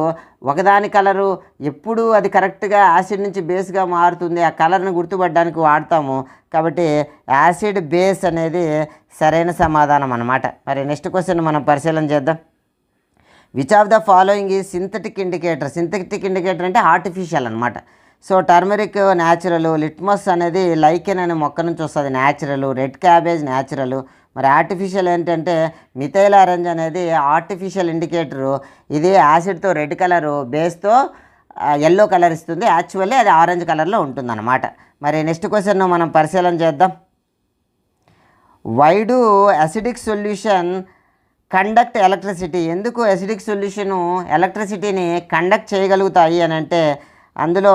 ఒకదాని కలరు ఎప్పుడు అది కరెక్ట్గా యాసిడ్ నుంచి బేస్గా మారుతుంది, ఆ కలర్ని గుర్తుపడడానికి వాడతాము. కాబట్టి యాసిడ్ బేస్ అనేది సరైన సమాధానం అన్నమాట. మరి నెక్స్ట్ క్వశ్చన్ మనం పరిశీలన చేద్దాం. Which of the following is synthetic indicator. Synthetic indicator అంటే ఆర్టిఫిషియల్ అనమాట. సో టర్మరిక్ న్యాచురల్, లిట్మస్ అనేది లైకెన్ అనే మొక్క నుంచి వస్తుంది న్యాచురల్, రెడ్ క్యాబేజ్ న్యాచురల్. మరి ఆర్టిఫిషియల్ ఏంటంటే మిథైల్ ఆరెంజ్ అనేది ఆర్టిఫిషియల్ ఇండికేటరు. ఇది యాసిడ్తో రెడ్ కలరు, బేస్తో ఎల్లో కలర్ ఇస్తుంది, యాక్చువల్లీ అది ఆరెంజ్ కలర్లో ఉంటుందన్నమాట. మరి నెక్స్ట్ క్వశ్చన్ మనం పరిశీలన చేద్దాం. Why do acidic solution conduct electricity. ఎందుకు అసిడిక్ సొల్యూషను ఎలక్ట్రిసిటీని కండక్ట్ చేయగలుగుతాయి అని అంటే అందులో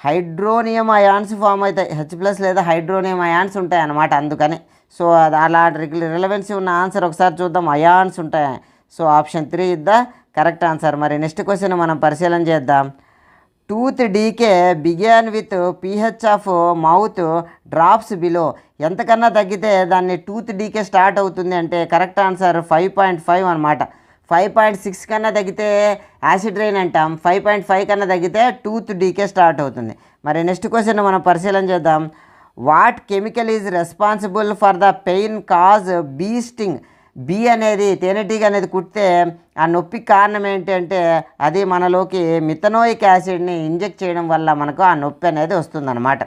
హైడ్రోనియం అయాన్స్ ఫామ్ అవుతాయి, H+ లేదా హైడ్రోనియం అయాన్స్ ఉంటాయి అన్నమాట, అందుకని. సో అలాంటి రిలవెన్సీ ఉన్న ఆన్సర్ ఒకసారి చూద్దాం. అయాన్స్ ఉంటాయి. So option 3 is the correct answer. మరి నెక్స్ట్ క్వశ్చన్ మనం పరిశీలన చేద్దాం. Tooth decay began with pH of mouth drops below. ఎంతకన్నా తగ్గితే దాన్ని టూత్ డీకే స్టార్ట్ అవుతుంది అంటే కరెక్ట్ ఆన్సర్ 5.5 అనమాట. 5.6 కన్నా తగ్గితే యాసిడ్ రైన్ అంటాం, 5.5 కన్నా తగ్గితే టూత్ డీకే స్టార్ట్ అవుతుంది. మరి నెక్స్ట్ క్వశ్చన్ మనం పరిశీలన చేద్దాం. What chemical is responsible for the pain cause bee sting. Bee అనేది తేనెటీగ అనేది కుడితే ఆ నొప్పికి కారణం ఏంటి అంటే అది మనలోకి మిథనోయిక్ యాసిడ్ని ఇంజెక్ట్ చేయడం వల్ల మనకు ఆ నొప్పి అనేది వస్తుందన్నమాట.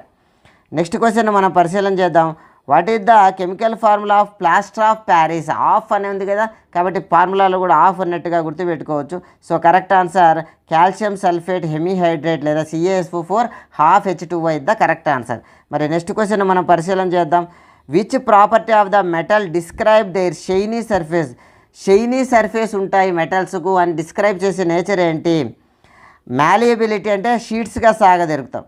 నెక్స్ట్ క్వశ్చన్ మనం పరిశీలన చేద్దాం. What is the chemical formula of plaster of Paris. Of అని ఉంది కదా, కాబట్టి ఫార్ములాలో కూడా ఆఫ్ అన్నట్టుగా గుర్తుపెట్టుకోవచ్చు. So correct answer calcium sulphate hemihydrate లేదా CaSO4 ½ H2O is the correct answer. మరి నెక్స్ట్ క్వశ్చన్ మనం పరిశీలన చేద్దాం. Which property of the metal describe their shiny surface. Shiny surface ఉంటాయి మెటల్స్కు అని డిస్క్రైబ్ చేసే నేచర్ ఏంటి? మ్యాలియబిలిటీ అంటే షీట్స్గా సాగదొరుకుతాం.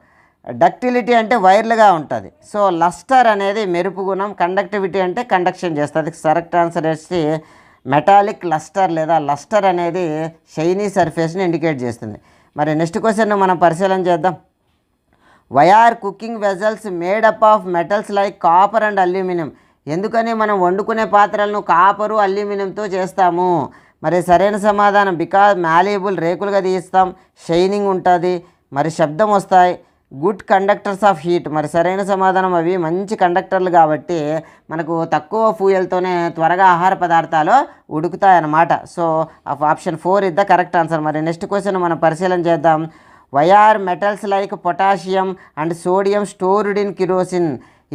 డక్టిలిటీ అంటే వైర్లుగా ఉంటుంది. సో లస్టర్ అనేది మెరుపు గుణం, కండక్టివిటీ అంటే కండక్షన్ చేస్తుంది. కరెక్ట్ ఆన్సర్ వచ్చి మెటాలిక్ లస్టర్ లేదా లస్టర్ అనేది షైనీ సర్ఫేస్ని ఇండికేట్ చేస్తుంది. మరి నెక్స్ట్ క్వశ్చన్ మనం పరిశీలన చేద్దాం. Why are cooking vessels made up of metals like copper and aluminium? ఎందుకని మనం వండుకునే పాత్రలను కాపరు అల్యూమినియంతో చేస్తాము? మరి సరైన సమాధానం బికాజ్ మ్యాలియబుల్, రేకులుగా తీస్తాం, షైనింగ్ ఉంటుంది, మరి శబ్దం వస్తాయి, గుడ్ కండక్టర్స్ ఆఫ్ హీట్. మరి సరైన సమాధానం అవి మంచి కండక్టర్లు కాబట్టి మనకు తక్కువ ఫ్యూయల్తోనే త్వరగా ఆహార పదార్థాలు ఉడుకుతాయన్నమాట. So option 4 is the correct answer. మరి నెక్స్ట్ క్వశ్చన్ మనం పరిశీలన చేద్దాం. Why are metals like potassium and sodium stored in kerosene?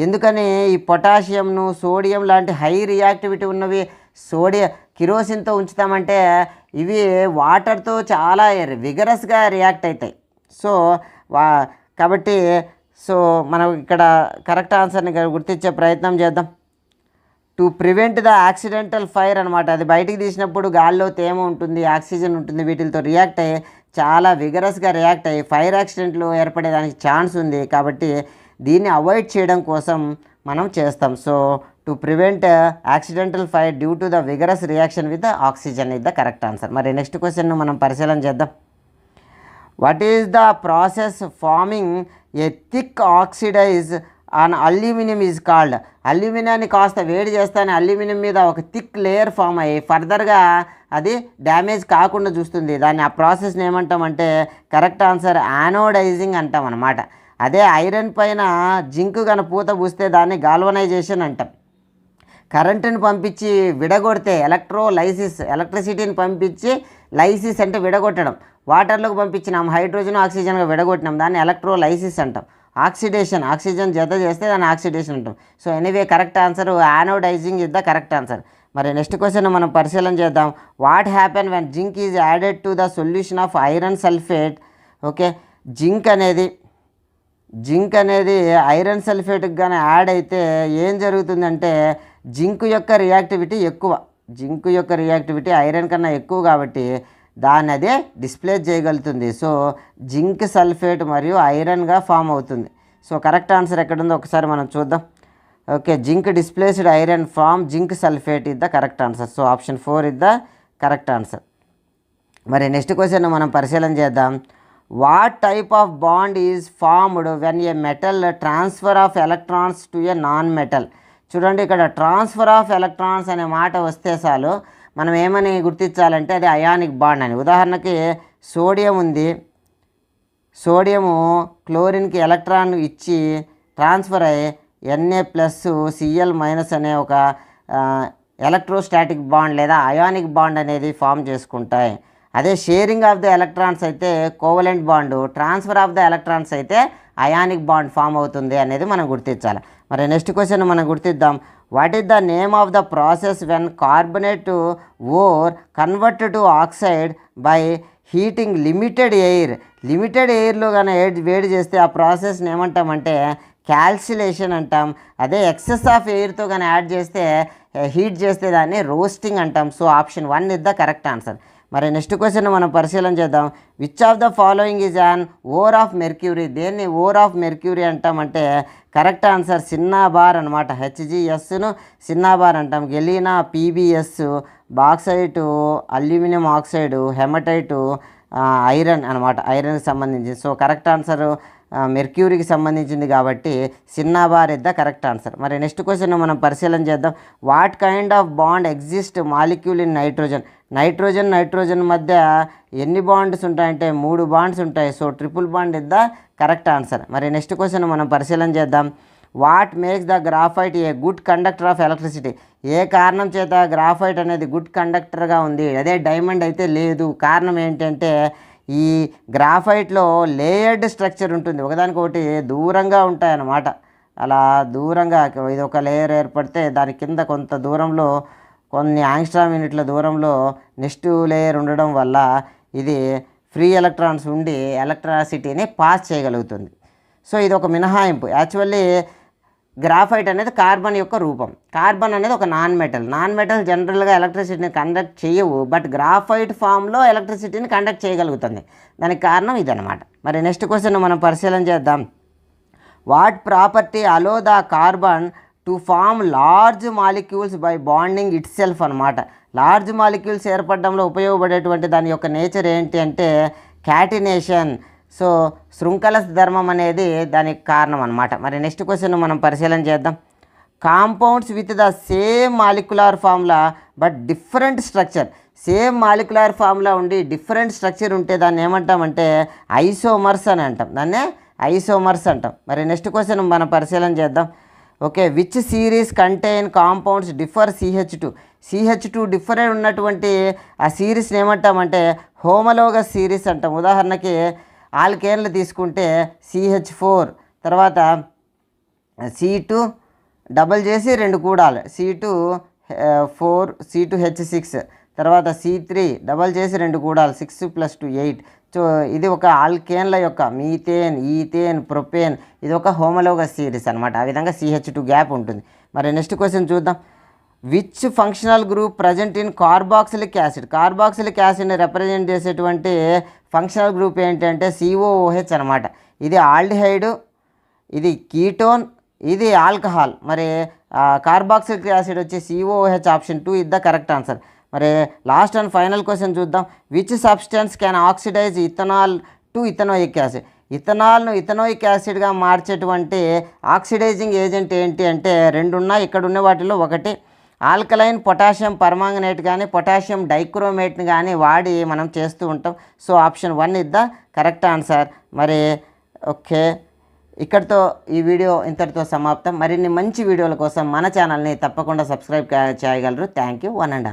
ఎందుకని ఈ పొటాషియంను, సోడియం లాంటి హై రియాక్టివిటీ ఉన్నవి కిరోసిన్తో ఉంచుతామంటే ఇవి వాటర్తో చాలా విగరస్గా రియాక్ట్ అవుతాయి. సో కాబట్టి మనం ఇక్కడ కరెక్ట్ ఆన్సర్ని గుర్తించే ప్రయత్నం చేద్దాం. To prevent the accidental fire అనమాట. అది బయటికి తీసినప్పుడు గాల్లో తేమ ఉంటుంది, ఆక్సిజన్ ఉంటుంది, వీటితో రియాక్ట్ అయ్యి చాలా విగరస్గా రియాక్ట్ అయ్యి ఫైర్ యాక్సిడెంట్లు ఏర్పడేదానికి ఛాన్స్ ఉంది. కాబట్టి దీన్ని అవాయిడ్ చేయడం కోసం మనం చేస్తాం. So to prevent accidental fire due to the vigorous reaction with the oxygen is the correct answer. మరి నెక్స్ట్ క్వశ్చన్ మనం పరిశీలన చేద్దాం. What is the process forming a thick oxidize on aluminium is called? అల్యూమినియాన్ని కాస్త వేడి చేస్తానే aluminium మీద ఒక థిక్ లేయర్ ఫామ్ అయ్యి ఫర్దర్గా అది డ్యామేజ్ కాకుండా చూస్తుంది. దాన్ని ఆ ప్రాసెస్ని ఏమంటామంటే కరెక్ట్ ఆన్సర్ యానోడైజింగ్ అంటాం అన్నమాట. అదే ఐరన్ పైన జింక్ కన పూత పూస్తే దాన్ని గాల్వనైజేషన్ అంటాం. కరెంటుని పంపించి విడగొడితే ఎలక్ట్రోలైసిస్, ఎలక్ట్రిసిటీని పంపించి లైసిస్ అంటే విడగొట్టడం. వాటర్లోకి పంపించినాం, హైడ్రోజన్ ఆక్సిజన్గా విడగొట్టినాం, దాన్ని ఎలక్ట్రోలైసిస్ అంటాం. ఆక్సిడేషన్, ఆక్సిజన్ జత చేస్తే దాన్ని ఆక్సిడేషన్ అంటాం. So anyway correct answer anodising is the correct answer. మరి నెక్స్ట్ క్వశ్చన్ మనం పరిశీలన చేద్దాం. What happen when zinc is added to the solution of iron sulphate? Okay, zinc అనేది ఐరన్ సల్ఫేట్కి కానీ యాడ్ అయితే ఏం జరుగుతుందంటే జింక్ యొక్క రియాక్టివిటీ ఐరన్ కన్నా ఎక్కువ కాబట్టి దాన్ని అదే డిస్ప్లేస్ చేయగలుగుతుంది. సో జింక్ సల్ఫేట్ మరియు ఐరన్గా ఫామ్ అవుతుంది. సో కరెక్ట్ ఆన్సర్ ఎక్కడుందో ఒకసారి మనం చూద్దాం. Okay, zinc displaced iron form zinc sulphate is the correct answer. So option 4 is the correct answer. మరి నెక్స్ట్ క్వశ్చన్ మనం పరిశీలన చేద్దాం. What type of bond is formed when a metal transfer of electrons to a non metal? చూడండి, ఇక్కడ transfer of electrons అనే మాట వస్తే చాలు మనం ఏమని గుర్తించాలంటే అది అయానిక్ బాండ్ అని. ఉదాహరణకి సోడియం ఉంది, సోడియము క్లోరిన్కి ఎలక్ట్రాన్ ఇచ్చి ట్రాన్స్ఫర్ అయ్యి Na+Cl- అనే ఒక ఎలక్ట్రోస్టాటిక్ బాండ్ లేదా అయానిక్ బాండ్ అనేది ఫామ్ చేసుకుంటాయి. అదే షేరింగ్ ఆఫ్ ద ఎలక్ట్రాన్స్ అయితే covalent bond, transfer of the electrons అయితే అయానిక్ బాండ్ ఫామ్ అవుతుంది అనేది మనం గుర్తించాలి. మరి నెక్స్ట్ క్వశ్చన్ మనం గుర్తిద్దాం. What is the name of the process when carbonate ore convert to oxide by heating limited ఎయిర్లో కానీ వేడి చేస్తే ఆ ప్రాసెస్ని ఏమంటామంటే క్యాల్సిలేషన్ అంటాం. అదే ఎక్సెస్ ఆఫ్ ఎయిర్తో కానీ హీట్ చేస్తే దాన్ని రోస్టింగ్ అంటాం. So option 1 is the correct answer. మరి నెక్స్ట్ క్వశ్చన్ మనం పరిశీలన చేద్దాం. Which of the following is an ore of mercury? దేన్ని ఓర్ ఆఫ్ మెర్క్యూరీ అంటామంటే కరెక్ట్ ఆన్సర్ సిన్నాబార్ అనమాట. హెచ్జిఎస్ను సిన్నాబార్ అంటాం. Galena PbS, bauxite aluminium oxide, hematite iron అనమాట, ఐరన్కి సంబంధించి. సో కరెక్ట్ ఆన్సర్ మెర్క్యూరీకి సంబంధించింది కాబట్టి cinnabar is the correct answer. మరి నెక్స్ట్ క్వశ్చన్ మనం పరిశీలన చేద్దాం. What kind of bond exist molecule in nitrogen మధ్య ఎన్ని బాండ్స్ ఉంటాయంటే 3 బాండ్స్ ఉంటాయి. So triple bond is the correct answer. మరి నెక్స్ట్ క్వశ్చన్ మనం పరిశీలన చేద్దాం. What makes the graphite a good conductor of electricity? ఏ కారణం చేత గ్రాఫైట్ అనేది గుడ్ కండక్టర్గా ఉంది, అదే డైమండ్ అయితే లేదు? కారణం ఏంటంటే ఈ గ్రాఫైట్లో లేయర్డ్ స్ట్రక్చర్ ఉంటుంది, ఒకదానికొకటి దూరంగా ఉంటాయన్నమాట. అలా దూరంగా ఇది ఒక లేయర్ ఏర్పడితే దాని కింద కొంత దూరంలో కొన్ని యాంగ్స్ట్రామ్ యూనిట్ల దూరంలో నెక్స్ట్ లేయర్ ఉండడం వల్ల ఇది ఫ్రీ ఎలక్ట్రాన్స్ ఉండి ఎలక్ట్రిసిటీని పాస్ చేయగలుగుతుంది. సో ఇది ఒక మినహాయింపు. యాక్చువల్లీ గ్రాఫైట్ అనేది కార్బన్ యొక్క రూపం. కార్బన్ అనేది ఒక నాన్ మెటల్ జనరల్గా ఎలక్ట్రిసిటీని కండక్ట్ చేయవు, బట్ గ్రాఫైట్ ఫామ్లో ఎలక్ట్రిసిటీని కండక్ట్ చేయగలుగుతుంది. దానికి కారణం ఇదనమాట. మరి నెక్స్ట్ క్వశ్చన్ మనం పరిశీలన చేద్దాం. What property allow the carbon to form large molecules by bonding it self. Large molecules ఏర్పడడంలో ఉపయోగపడేటువంటి దాని యొక్క నేచర్ ఏంటి అంటే క్యాటినేషన్. సో శృంఖల ధర్మం అనేది దానికి కారణం అనమాట. మరి నెక్స్ట్ క్వశ్చన్ మనం పరిశీలన చేద్దాం. Compounds with the same molecular formula but different structure. Same molecular formula ఉండి డిఫరెంట్ స్ట్రక్చర్ ఉంటే దాన్ని ఏమంటామంటే ఐసోమర్స్ అని అంటాం. దాన్నే ఐసోమర్స్ అంటాం. మరి నెక్స్ట్ క్వశ్చన్ మనం పరిశీలన చేద్దాం. Okay, which series contain compounds differ CH2 different ఉన్నటువంటి ఆ సిరీస్ని ఏమంటామంటే హోమోలోగస్ సిరీస్ అంటాం. ఉదాహరణకి ఆల్కేన్లు తీసుకుంటే CH4, తర్వాత C2 డబల్ చేసి 2 కూడాలి, C2H4, C2H6, తర్వాత C3 డబల్ చేసి 2 కూడాలి, 6 + 2 8. సో ఇది ఒక ఆల్కేన్ల యొక్క మీథేన్, ఈథేన్, ప్రొపేన్, ఇది ఒక హోమోలోగస్ సిరీస్ అనమాట. ఆ విధంగా CH2 గ్యాప్ ఉంటుంది. మరి నెక్స్ట్ క్వశ్చన్ చూద్దాం. Which functional group present in carboxylic acid. Carboxylic యాసిడ్ని రిప్రజెంట్ చేసేటువంటి ఫంక్షనల్ గ్రూప్ ఏంటంటే COOH అనమాట. ఇది ఆల్డిహైడ్, ఇది కీటోన్, ఇది ఆల్కహాల్. మరి కార్బాక్సిలిక్ యాసిడ్ వచ్చి COOH option 2 is the correct answer. మరి లాస్ట్ అండ్ ఫైనల్ క్వశ్చన్ చూద్దాం. Which substance can oxidise ethanol to ethanoic acid. ఇథనాల్ను ఇథనోయిక్ యాసిడ్గా మార్చేటువంటి ఆక్సిడైజింగ్ ఏజెంట్ ఏంటి అంటే 2 ఉన్నాయి. ఇక్కడ ఉన్న వాటిలో ఒకటి ఆల్కలైన్ పొటాషియం పర్మాంగనేట్ కానీ పొటాషియం డైక్రోమేట్ని కానీ వాడి మనం చేస్తూ ఉంటాం. So option 1 is the correct answer. మరి ఓకే, ఇక్కడితో ఈ వీడియో ఇంతటితో సమాప్తం. మరిన్ని మంచి వీడియోల కోసం మన ఛానల్ని తప్పకుండా సబ్స్క్రైబ్ చేయగలరు. Thank you. 1 and